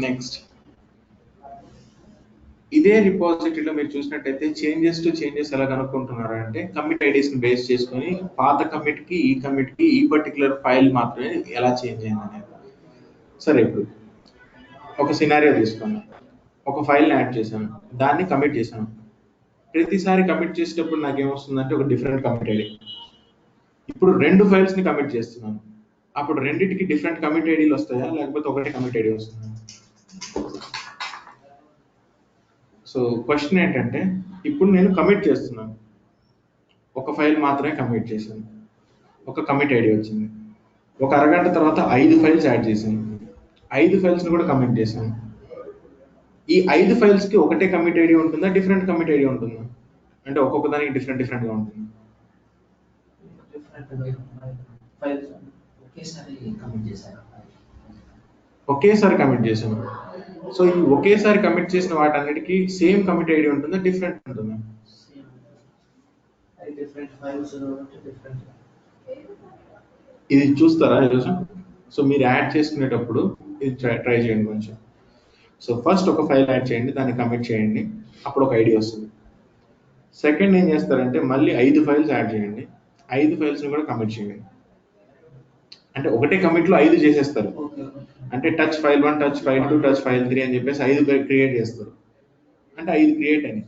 Next ఇదే రిపోజిటరీలో మీరు చూసినట్టయితే చేంజెస్ టు చేంజెస్ ఎలా కనుక్కుంటున్నారు అంటే కమిట్ ఐడీస్ ని బేస్ చేసుకొని పాత కమిట్ కి ఈ పర్టికులర్ ఫైల్ మాత్రమే ఎలా చేంజ్ అయింది అనేది. సరే, ఇప్పుడు ఒక సినారియో తీసుకున్నాం, ఒక ఫైల్ యాడ్ చేశాను, దాన్ని కమిట్ చేశాను. ప్రతిసారి కమిట్ చేసేటప్పుడు నాకు ఏమొస్తుందంటే ఒక డిఫరెంట్ కమిట్ ఐడి. ఇప్పుడు 2 ఫైల్స్ ని కమిట్ చేస్తున్నాను, అప్పుడు రెండింటికి డిఫరెంట్ కమిట్ ఐడీలు వస్తాయా లేకపోతే ఒకటే కమిట్ ఐడి వస్తుందా? సో క్వశ్చన్ ఏంటంటే, ఇప్పుడు నేను కమిట్ చేస్తున్నాను, ఒక ఫైల్ మాత్రమే కమిట్ చేశాను, ఒక కమిట్ ఐడి వచ్చింది. ఒక అరగంట తర్వాత 5 ఫైల్స్ యాడ్ చేశాను, 5 ఫైల్స్ ని కూడా కమిట్ చేశాను. ఈ 5 ఫైల్స్ కి ఒకటే కమిట్ ఐడి ఉంటుందా, డిఫరెంట్ కమిట్ ఐడి ఉంటుందా? అంటే ఒక్కొక్క దానికి డిఫరెంట్ గా ఉంటుంది. ఫైల్స్ ఒకేసారి కమిట్ చేశారు. ఒకేసారి కమిట్ చేశాను. సో ఈ ఒకేసారి కమిట్ చేసిన వాటన్నిటికీ సేమ్ కమిట్ ఐడి ఉంటుందా, డిఫరెంట్ ఉంటుందా? Different files different. ఇది చూస్తారా ఈరోజు? సో మీరు యాడ్ చేసుకునేటప్పుడు ఇది ట్రై చేయండి కొంచెం. సో ఫస్ట్ ఒక ఫైల్ యాడ్ చేయండి, దాన్ని కమిట్ చేయండి, అప్పుడు ఒక ఐడి వస్తుంది. సెకండ్ ఏం చేస్తారంటే మళ్ళీ 5 ఫైల్స్ యాడ్ చేయండి, 5 ఫైల్స్ని కూడా కమిట్ చేయండి. అంటే ఒకటే కమిట్లో 5 చేసేస్తారు. అంటే touch file 1, touch file 2, touch file 3 అని చెప్పేసి 5 క్రియేట్ చేస్తారు. అంటే 5 క్రియేట్ అని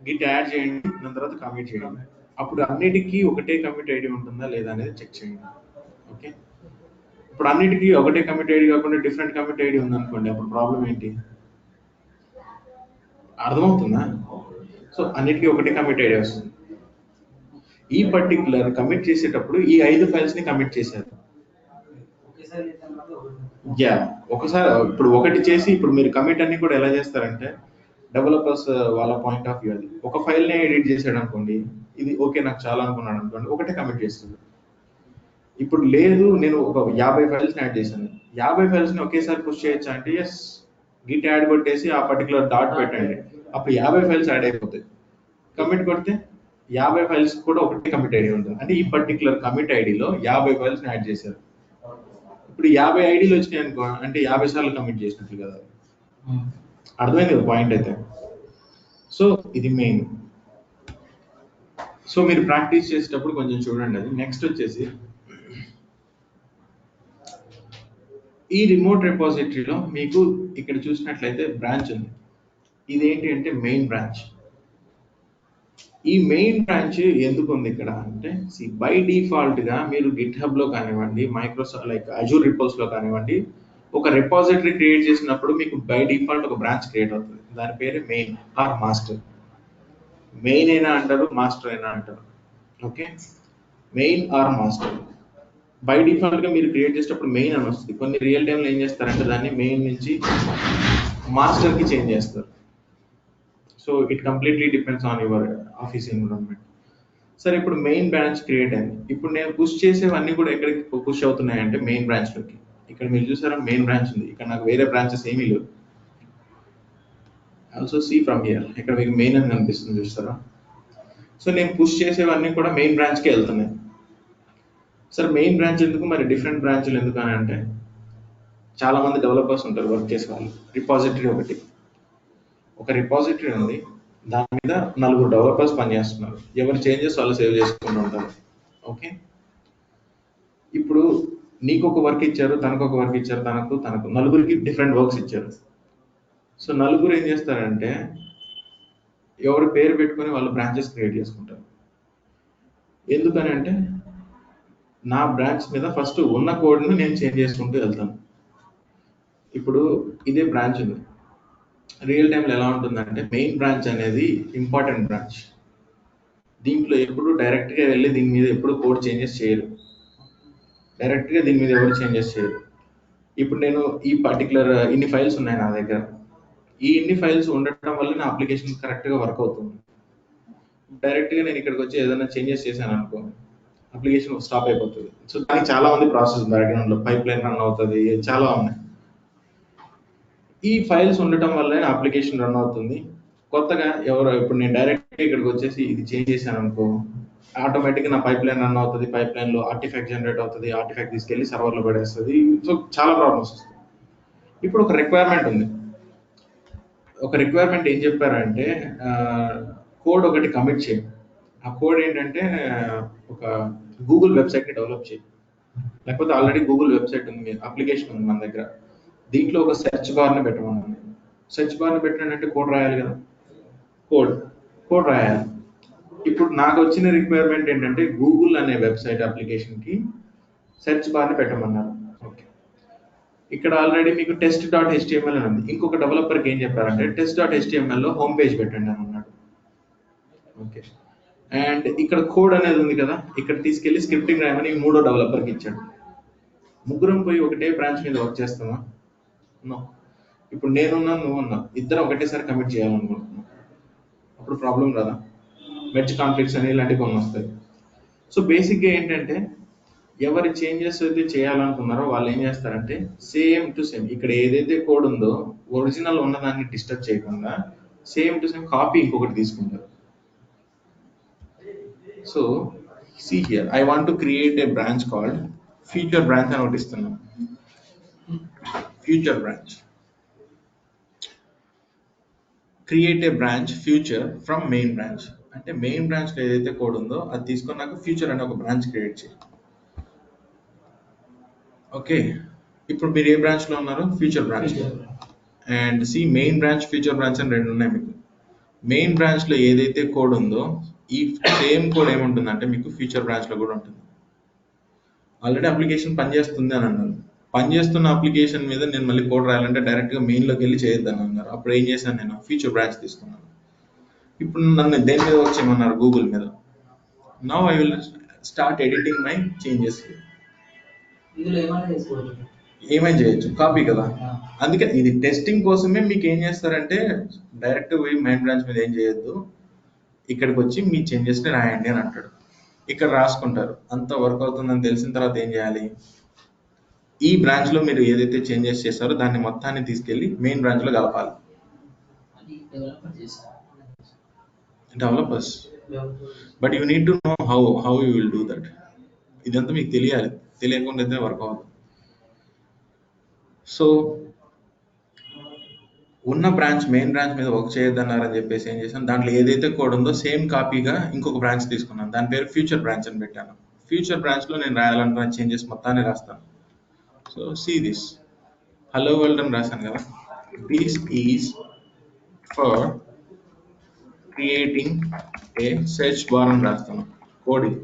గిట్ యాడ్ చేయండి, దాని తర్వాత కమిట్ చేయండి. అప్పుడు అన్నిటికీ ఒకటే కమిట్ ఐడి ఉంటుందా లేదా అనేది చెక్ చేయండి. ఓకే, ఇప్పుడు అన్నిటికీ ఒకటే కమిట్ ఐడి కాకుండా డిఫరెంట్ కమిట్ ఐడి ఉందనుకోండి, అప్పుడు ప్రాబ్లం ఏంటి? అర్థమవుతుందా? సో అన్నిటికీ ఒకటే కమిట్ ఐడి వస్తుంది. ఈ పర్టికులర్ కమిట్ చేసేటప్పుడు ఈ 5 ఫైల్స్ ని కమిట్ చేశారు. యా, ఒకసారి ఇప్పుడు ఒకటి చేసి ఇప్పుడు మీరు కమిట్ అన్ని కూడా ఎలా చేస్తారంటే డెవలపర్స్ వాళ్ళ పాయింట్ ఆఫ్ వ్యూ అది. ఒక ఫైల్ ని ఎడిట్ చేశాడు అనుకోండి, ఇది ఓకే నాకు చాలా అనుకున్నాడు అనుకోండి, ఒకటే కమిట్ చేస్తుంది. ఇప్పుడు లేదు, నేను ఒక 50 ఫైల్స్ ని యాడ్ చేశాను, 50 ఫైల్స్ ని ఒకేసారి పుష్ చేయొచ్చా అంటే ఎస్, గిట్ యాడ్ కొట్టేసి ఆ పర్టికులర్ డాట్ పెట్టండి, అప్పుడు 50 ఫైల్స్ యాడ్ అయిపోతాయి. కమిట్ కొడితే 50 ఫైల్స్ కూడా ఒకటే కమిట్ ఐడి ఉంటుంది. అంటే ఈ పర్టికులర్ కమిట్ ఐడిలో 50 ఫైల్స్ ని యాడ్ చేశారు. ఇప్పుడు 50 ఐడీలు వచ్చినాయి అనుకో, అంటే 50 సార్లు కమిట్ చేసినట్లు కదా. అర్థమైంది కదా పాయింట్ అయితే? సో ఇది మెయిన్. సో మీరు ప్రాక్టీస్ చేసేటప్పుడు కొంచెం చూడండి అది. నెక్స్ట్ వచ్చేసి ఈ రిమోట్ రిపోజిటరీలో మీకు ఇక్కడ చూసినట్లయితే బ్రాంచ్ ఉంది. ఇదేంటి అంటే మెయిన్ బ్రాంచ్. ఈ మెయిన్ బ్రాంచ్ ఎందుకు ఉంది ఇక్కడ అంటే, బై డిఫాల్ట్ గా మీరు గిట్ హబ్ లో కానివ్వండి, మైక్రోసాఫ్ట్ లైక్ అజూర్ రిపోస్ లో కానివ్వండి, ఒక రిపోజిటరీ క్రియేట్ చేసినప్పుడు మీకు బై డిఫాల్ట్ ఒక బ్రాంచ్ క్రియేట్ అవుతుంది. దాని పేరు మెయిన్ ఆర్ మాస్టర్. మెయిన్ అయినా అంటారు, మాస్టర్ అయినా అంటారు. Okay, main or master. By default గా మీరు క్రియేట్ చేసేటప్పుడు మెయిన్ అని వస్తుంది. కొన్ని రియల్ టైంలో ఏం చేస్తారంటే దాన్ని మెయిన్ నుంచి మాస్టర్ కి చేంజ్ చేస్తారు. So it completely depends on your office environment. సరే, ఇప్పుడు మెయిన్ బ్రాంచ్ క్రియేట్ అయింది. ఇప్పుడు నేను పుష్ చేసేవన్నీ కూడా ఎక్కడికి పుష్ అవుతున్నాయి అంటే మెయిన్ బ్రాంచ్ లోకి. ఇక్కడ మీరు చూసారా మెయిన్ బ్రాంచ్ ఉంది, ఇక్కడ నాకు వేరే బ్రాంచెస్ ఏమీ లేవు. ఆల్సో సీ ఫ్రమ్ హియర్, ఇక్కడ మీకు మెయిన్ అని కనిపిస్తుంది చూస్తారా. సో నేను పుష్ చేసేవన్నీ కూడా మెయిన్ బ్రాంచ్కి వెళ్తున్నాయి. సరే, మెయిన్ బ్రాంచ్ ఎందుకు, మరి డిఫరెంట్ బ్రాంచ్లు ఎందుకు అని అంటే, చాలా మంది డెవలపర్స్ ఉంటారు వర్క్ చేసే వాళ్ళు. రిపాజిటరీ ఒక రిపాజిటరీ ఉంది, దాని మీద 4 డెవలపర్స్ పనిచేస్తున్నారు. ఎవరి చేంజెస్ వాళ్ళు సేవ్ చేసుకుంటూ ఉంటారు. ఓకే, ఇప్పుడు నీకు ఒక వర్క్ ఇచ్చారు, తనకు ఒక వర్క్ ఇచ్చారు, తనకు నలుగురికి డిఫరెంట్ వర్క్స్ ఇచ్చారు. సో నలుగురు ఏం చేస్తారంటే ఎవరి పేరు పెట్టుకొని వాళ్ళు బ్రాంచెస్ క్రియేట్ చేసుకుంటారు. ఎందుకని అంటే నా బ్రాంచ్ మీద ఫస్ట్ ఉన్న కోడ్ను నేను చేంజ్ చేసుకుంటూ వెళ్తాను. ఇప్పుడు ఇదే బ్రాంచ్ ఉంది, రియల్ టైంలో ఎలా ఉంటుందంటే మెయిన్ బ్రాంచ్ అనేది ఇంపార్టెంట్ బ్రాంచ్. దీంట్లో ఎప్పుడు డైరెక్ట్గా వెళ్ళి దీని మీద ఎప్పుడు కోడ్ చేంజెస్ చేయరు. డైరెక్ట్గా దీని మీద ఎవరు చేంజెస్ చేయరు. ఇప్పుడు నేను ఈ పర్టికులర్ ఇన్ని ఫైల్స్ ఉన్నాయి నా దగ్గర, ఈ ఇన్ని ఫైల్స్ ఉండటం వల్ల నా అప్లికేషన్ కరెక్ట్గా వర్క్ అవుతుంది. డైరెక్ట్గా నేను ఇక్కడికి వచ్చి ఏదైనా చేంజెస్ చేశాను అనుకో, అప్లికేషన్ స్టాప్ అయిపోతుంది. సో దానికి చాలా మంది ప్రాసెస్ బ్యాక్గ్రౌండ్లో పైప్ లైన్ రన్ అవుతుంది, చాలా ఉన్నాయి. ఈ ఫైల్స్ ఉండటం వల్లనే అప్లికేషన్ రన్ అవుతుంది. కొత్తగా ఎవరో ఇప్పుడు నేను డైరెక్ట్గా ఇక్కడికి వచ్చేసి ఇది చేంజ్ చేశాను అనుకో, ఆటోమేటిక్గా నా పైప్ లైన్ రన్ అవుతుంది, పైప్ లైన్లో ఆర్టిఫాక్ట్ జనరేట్ అవుతుంది, ఆర్టిఫాక్ట్ తీసుకెళ్ళి సర్వర్లో పడేస్తుంది. సో చాలా ప్రాబ్లమ్స్ వస్తాయి. ఇప్పుడు ఒక రిక్వైర్మెంట్ ఉంది, ఒక రిక్వైర్మెంట్ ఏం చెప్పారంటే కోడ్ ఒకటి కమిట్ చేయి. ఆ కోడ్ ఏంటంటే ఒక గూగుల్ వెబ్సైట్ని డెవలప్ చేయి. లేకపోతే ఆల్రెడీ గూగుల్ వెబ్సైట్ ఉంది, అప్లికేషన్ ఉంది మన దగ్గర. దీంట్లో ఒక సెర్చ్ బార్ని పెట్టమన్నాను. సెర్చ్ బార్ని పెట్టానంటే కోడ్ రాయాలి కదా, కోడ్ రాయాలి. ఇప్పుడు నాకు వచ్చిన రిక్వైర్మెంట్ ఏంటంటే గూగుల్ అనే వెబ్సైట్ అప్లికేషన్కి సెర్చ్ బార్ని పెట్టమన్నారు. ఓకే, ఇక్కడ ఆల్రెడీ మీకు test.html అని ఉంది. ఇంకొక డెవలపర్కి ఏం చెప్పారంటే test.html లో హోమ్ పేజ్ పెట్టండి అని అన్నాడు. ఓకే, అండ్ ఇక్కడ కోడ్ అనేది ఉంది కదా, ఇక్కడ తీసుకెళ్లి స్క్రిప్టింగ్ రాయమని ఈ మూడో డెవలపర్కి ఇచ్చాడు. ముగ్గురం పోయి ఒకటే బ్రాంచ్ మీద వర్క్ చేస్తామా? నో. ఇప్పుడు నేనున్నాను, నువ్వున్నావు, ఇద్దరం ఒకటేసారి కమిట్ చేయాలనుకుంటున్నాం. అప్పుడు ప్రాబ్లం రాదా? మెర్జ్ కాన్ఫ్లిక్ట్స్ అని ఇలాంటివి కొన్ని వస్తాయి. సో బేసిక్గా ఏంటంటే ఎవరి చేంజెస్ అయితే చేయాలనుకున్నారో వాళ్ళు ఏం చేస్తారంటే సేమ్ టు సేమ్ ఇక్కడ ఏదైతే కోడ్ ఉందో ఒరిజినల్ ఉన్నదాన్ని డిస్టర్బ్ చేయకుండా సేమ్ టు సేమ్ కాపీ ఇంకొకటి తీసుకుంటారు. So see here, I want to create a branch called future branch అని ఒకటి ఇస్తున్నాం. Future branch, create a branch future from main branch అంటే మెయిన్ బ్రాంచ్ లో ఏదైతే కోడ్ ఉందో అది తీసుకొని నాకు ఫ్యూచర్ అనే ఒక బ్రాంచ్ క్రియేట్ చేయి. ఓకే, ఇప్పుడు మీరు ఏ బ్రాంచ్ లో ఉన్నారు? Future branch. And see main branch, future branch అని రెండు ఉన్నాయి మీకు. మెయిన్ బ్రాంచ్ లో ఏదైతే కోడ్ ఉందో ఈ సేమ్ కోడ్ ఏముంటుందంటే మీకు ఫ్యూచర్ బ్రాంచ్ లో కూడా ఉంటుంది. ఆల్రెడీ అప్లికేషన్ పనిచేస్తుంది అని అన్నారు. పనిచేస్తున్న అప్లికేషన్ మీద నేను మళ్ళీ కోడ్ రాయాలంటే డైరెక్ట్ గా మెయిన్ లోకి వెళ్ళి చేయొద్దని అన్నారు. అప్పుడు ఏం చేశాను, నేను ఫ్యూచర్ బ్రాంచ్ తీసుకున్నాను. ఇప్పుడు నన్ను దేని మీద వర్క్ చేయమన్నారు? గూగుల్ మీద. Now I will start editing my changes. ఇందులో ఏమైనా చేసుకోవచ్చు, ఏమైనా చేయొచ్చు, కాపీ కదా. అందుకే ఇది టెస్టింగ్ కోసమే మీకు ఏం చేస్తారంటే డైరెక్ట్ పోయి మెయిన్ బ్రాంచ్ మీద ఏం చేయొద్దు, ఇక్కడికి వచ్చి మీ చేంజెస్ ని రాయండి అని అంటాడు. ఇక్కడ రాసుకుంటారు. అంత వర్క్ అవుతుందని తెలిసిన తర్వాత ఏం చేయాలి? ఈ బ్రాంచ్ లో మీరు ఏదైతే చేంజెస్ చేస్తారో దాన్ని మొత్తాన్ని తీసుకెళ్లి మెయిన్ బ్రాంచ్ లో కలపాలి. అది డెవలపర్ చేశారు. Developers, but you need to know how you will do that. ఇదంతా మీకు తెలియాలి, తెలియకుండా అయితే వర్క్ అవుతుంది. సో ఉన్న బ్రాంచ్ మెయిన్ బ్రాంచ్ మీద వర్క్ చేయొద్దన్నారని చెప్పేసి ఏం చేశాను, దాంట్లో ఏదైతే కోడ్ ఉందో సేమ్ కాపీగా ఇంకొక బ్రాంచ్ తీసుకున్నాను. దాని పేరు ఫ్యూచర్ బ్రాంచ్ అని పెట్టాను. ఫ్యూచర్ బ్రాంచ్ లో నేను రాయాలనుకున్న చేంజెస్ మొత్తాన్ని రాస్తాను. So see this, hello world అని రాశాను కదా, this is for creating a search bar అని రాస్తాను. కోడ్ ఇది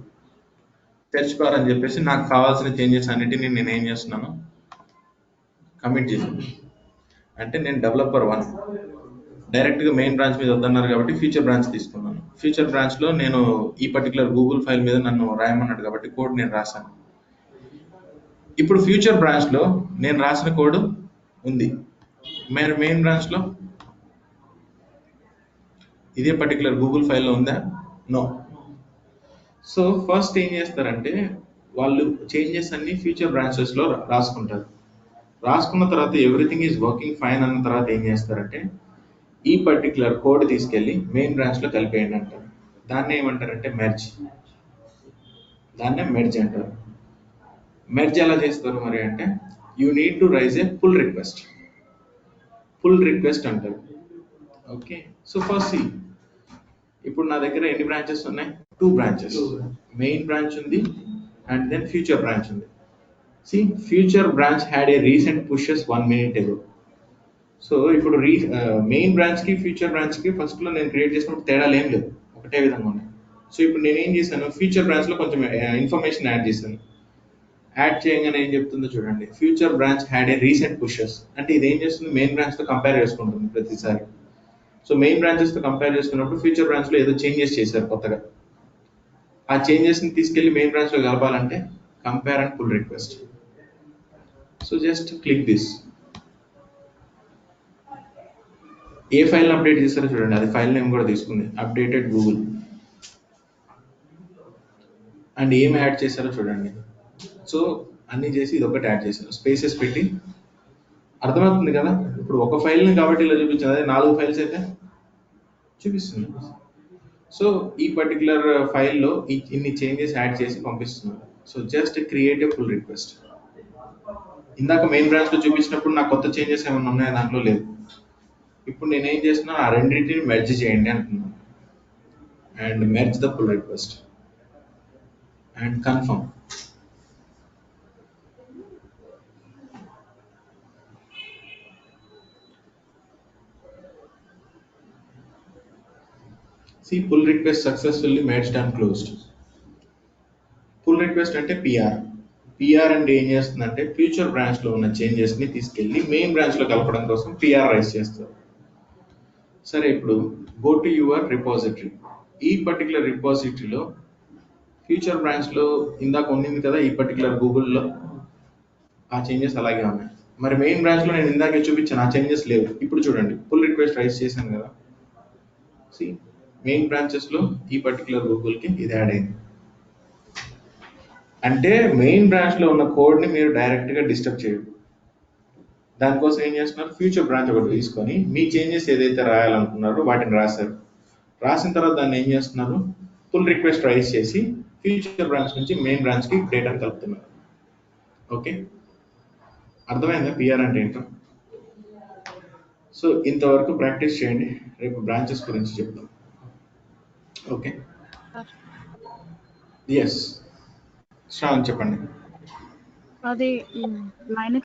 సెర్చ్ బార్ అని చెప్పేసి నాకు కావాల్సిన చేంజెస్ అన్నిటిని నేను ఏం చేస్తున్నాను, కమిట్ చేశాను. అంటే నేను డెవలపర్ 1 డైరెక్ట్గా మెయిన్ బ్రాంచ్ మీద వద్దన్నారు కాబట్టి ఫ్యూచర్ బ్రాంచ్ తీసుకున్నాను. ఫ్యూచర్ బ్రాంచ్లో నేను ఈ పర్టికులర్ గూగుల్ ఫైల్ మీద నన్ను రాయమన్నాడు కాబట్టి కోడ్ నేను రాశాను. ఇప్పుడు ఫ్యూచర్ బ్రాంచ్లో నేను రాసిన కోడ్ ఉంది, మెయిన్ బ్రాంచ్లో ఇదే పర్టికులర్ గూగుల్ ఫైల్లో ఉందా? నో. సో ఫస్ట్ ఏం చేస్తారంటే వాళ్ళు చేంజెస్ అన్ని ఫ్యూచర్ బ్రాంచెస్లో రాసుకుంటారు. రాసుకున్న తర్వాత ఎవ్రీథింగ్ ఈజ్ వర్కింగ్ ఫైన్ అన్న తర్వాత ఏం చేస్తారంటే ఈ పర్టికులర్ కోడ్ తీసుకెళ్ళి మెయిన్ బ్రాంచ్లో కలిపేయండి అంటారు. దాన్ని ఏమంటారంటే మెర్జ్. దాన్నే మెర్జ్ అంటారు. మెర్జ్ ఎలా చేస్తారు మరి అంటే you need to raise a pull request అంటారు. ఓకే, సో ఫస్ట్ ఇప్పుడు నా దగ్గర ఎన్ని బ్రాంచెస్ ఉన్నాయి? 2 బ్రాంచెస్. మెయిన్ బ్రాంచ్ ఉంది అండ్ దెన్ ఫ్యూచర్ బ్రాంచ్ ఉంది. See, future branch had a recent pushes 1 minute ago. So ఇప్పుడు మెయిన్ బ్రాంచ్ కి ఫ్యూచర్ బ్రాంచ్ కి ఫస్ట్ లో నేను క్రియేట్ చేసినప్పుడు తేడాలు ఏం లేదు, ఒకటే విధంగా ఉన్నాయి. సో ఇప్పుడు నేను ఏం చేశాను, ఫ్యూచర్ బ్రాంచ్ లో కొంచెం ఇన్ఫర్మేషన్ యాడ్ చేశాను. యాడ్ చేయగానే ఏం చెప్తుందో చూడండి, future branch had a recent pushes. అంటే ఇది ఏం చేస్తుంది, మెయిన్ బ్రాంచ్ తో కంపేర్ చేసుకుంటుంది ప్రతిసారి. సో మెయిన్ బ్రాంచెస్ తో కంపేర్ చేసుకున్నప్పుడు ఫ్యూచర్ బ్రాంచ్ లో ఏదో చేంజెస్ చేశారు కొత్తగా. ఆ చేంజెస్ ని తీసుకెళ్లి మెయిన్ బ్రాంచ్ లో కలపాలంటే compare and pull request. So just click this. ఏ ఫైల్ అప్డేట్ చేస్తారో చూడండి, అది ఫైల్ నేమ్ కూడా తీసుకుంది, అప్డేటెడ్ గూగుల్. అండ్ ఏం యాడ్ చేశారో చూడండి. సో అన్ని చేసి ఇది ఒకటి యాడ్ చేశాను, స్పేసెస్ పెట్టి. అర్థమవుతుంది కదా? ఇప్పుడు ఒక ఫైల్ని కాబట్టి ఇలా చూపించింది, అదే 4 ఫైల్స్ అయితే చూపిస్తుంది. సో ఈ పర్టికులర్ ఫైల్లో ఇన్ని చేంజెస్ యాడ్ చేసి పంపిస్తున్నాను. So just create a pull request. ఇందాక మెయిన్ బ్రాంచ్ లో చూపించినప్పుడు నాకు కొత్త చేంజెస్ ఏమైనా ఉన్నాయో దాంట్లో లేదు. ఇప్పుడు నేనేం చేస్తున్నా ఆ రెండింటిని మెర్జ్ చేయండి అంటున్నాను and merge the pull request and confirm. See, pull request successfully merged and closed. Pull request అంటే పిఆర్. పిఆర్ అంటే ఏం చేస్తుందంటే ఫ్యూచర్ బ్రాంచ్ లో ఉన్న చేంజెస్ ని తీసుకెళ్లి మెయిన్ బ్రాంచ్ లో కలపడం కోసం పిఆర్ రైస్ చేస్తారు. సరే, ఇప్పుడు గో టు యువర్ రిపాజిటరీ. ఈ పర్టికులర్ రిపాజిటరీలో ఫ్యూచర్ బ్రాంచ్ లో ఇందాక ఉండింది కదా ఈ పర్టికులర్ గూగుల్లో, ఆ చేంజెస్ అలాగే ఉన్నాయి. మరి మెయిన్ బ్రాంచ్ లో నేను ఇందాకే చూపించాను ఆ చేంజెస్ లేవు. ఇప్పుడు చూడండి, పుల్ రిక్వెస్ట్ రైస్ చేశాను కదా, మెయిన్ బ్రాంచెస్ లో ఈ పర్టికులర్ గూగుల్ కి ఇది యాడ్ అయింది. అంటే మెయిన్ బ్రాంచ్ లో ఉన్న కోడ్ ని మీరు డైరెక్ట్ గా డిస్టర్బ్ చేయరు. దానికోసం ఏం చేస్తున్నారు, ఫ్యూచర్ బ్రాంచ్ ఒకటి తీసుకొని మీ చేంజెస్ ఏదైతే రాయాలనుకున్నారో వాటిని రాశారు. రాసిన తర్వాత దాన్ని ఏం చేస్తున్నారు, పుల్ రిక్వెస్ట్ రైజ్ చేసి ఫ్యూచర్ బ్రాంచ్ నుంచి మెయిన్ బ్రాంచ్ కి డేటాను కలుపుతున్నారు. ఓకే, అర్థమైందా పిఆర్ అంటే ఏంటో? సో ఇంతవరకు ప్రాక్టీస్ చేయండి, రేపు బ్రాంచెస్ గురించి చెప్తాం. ఓకే, ఎస్ శ్రావణ్ చెప్పండి. అది లైన్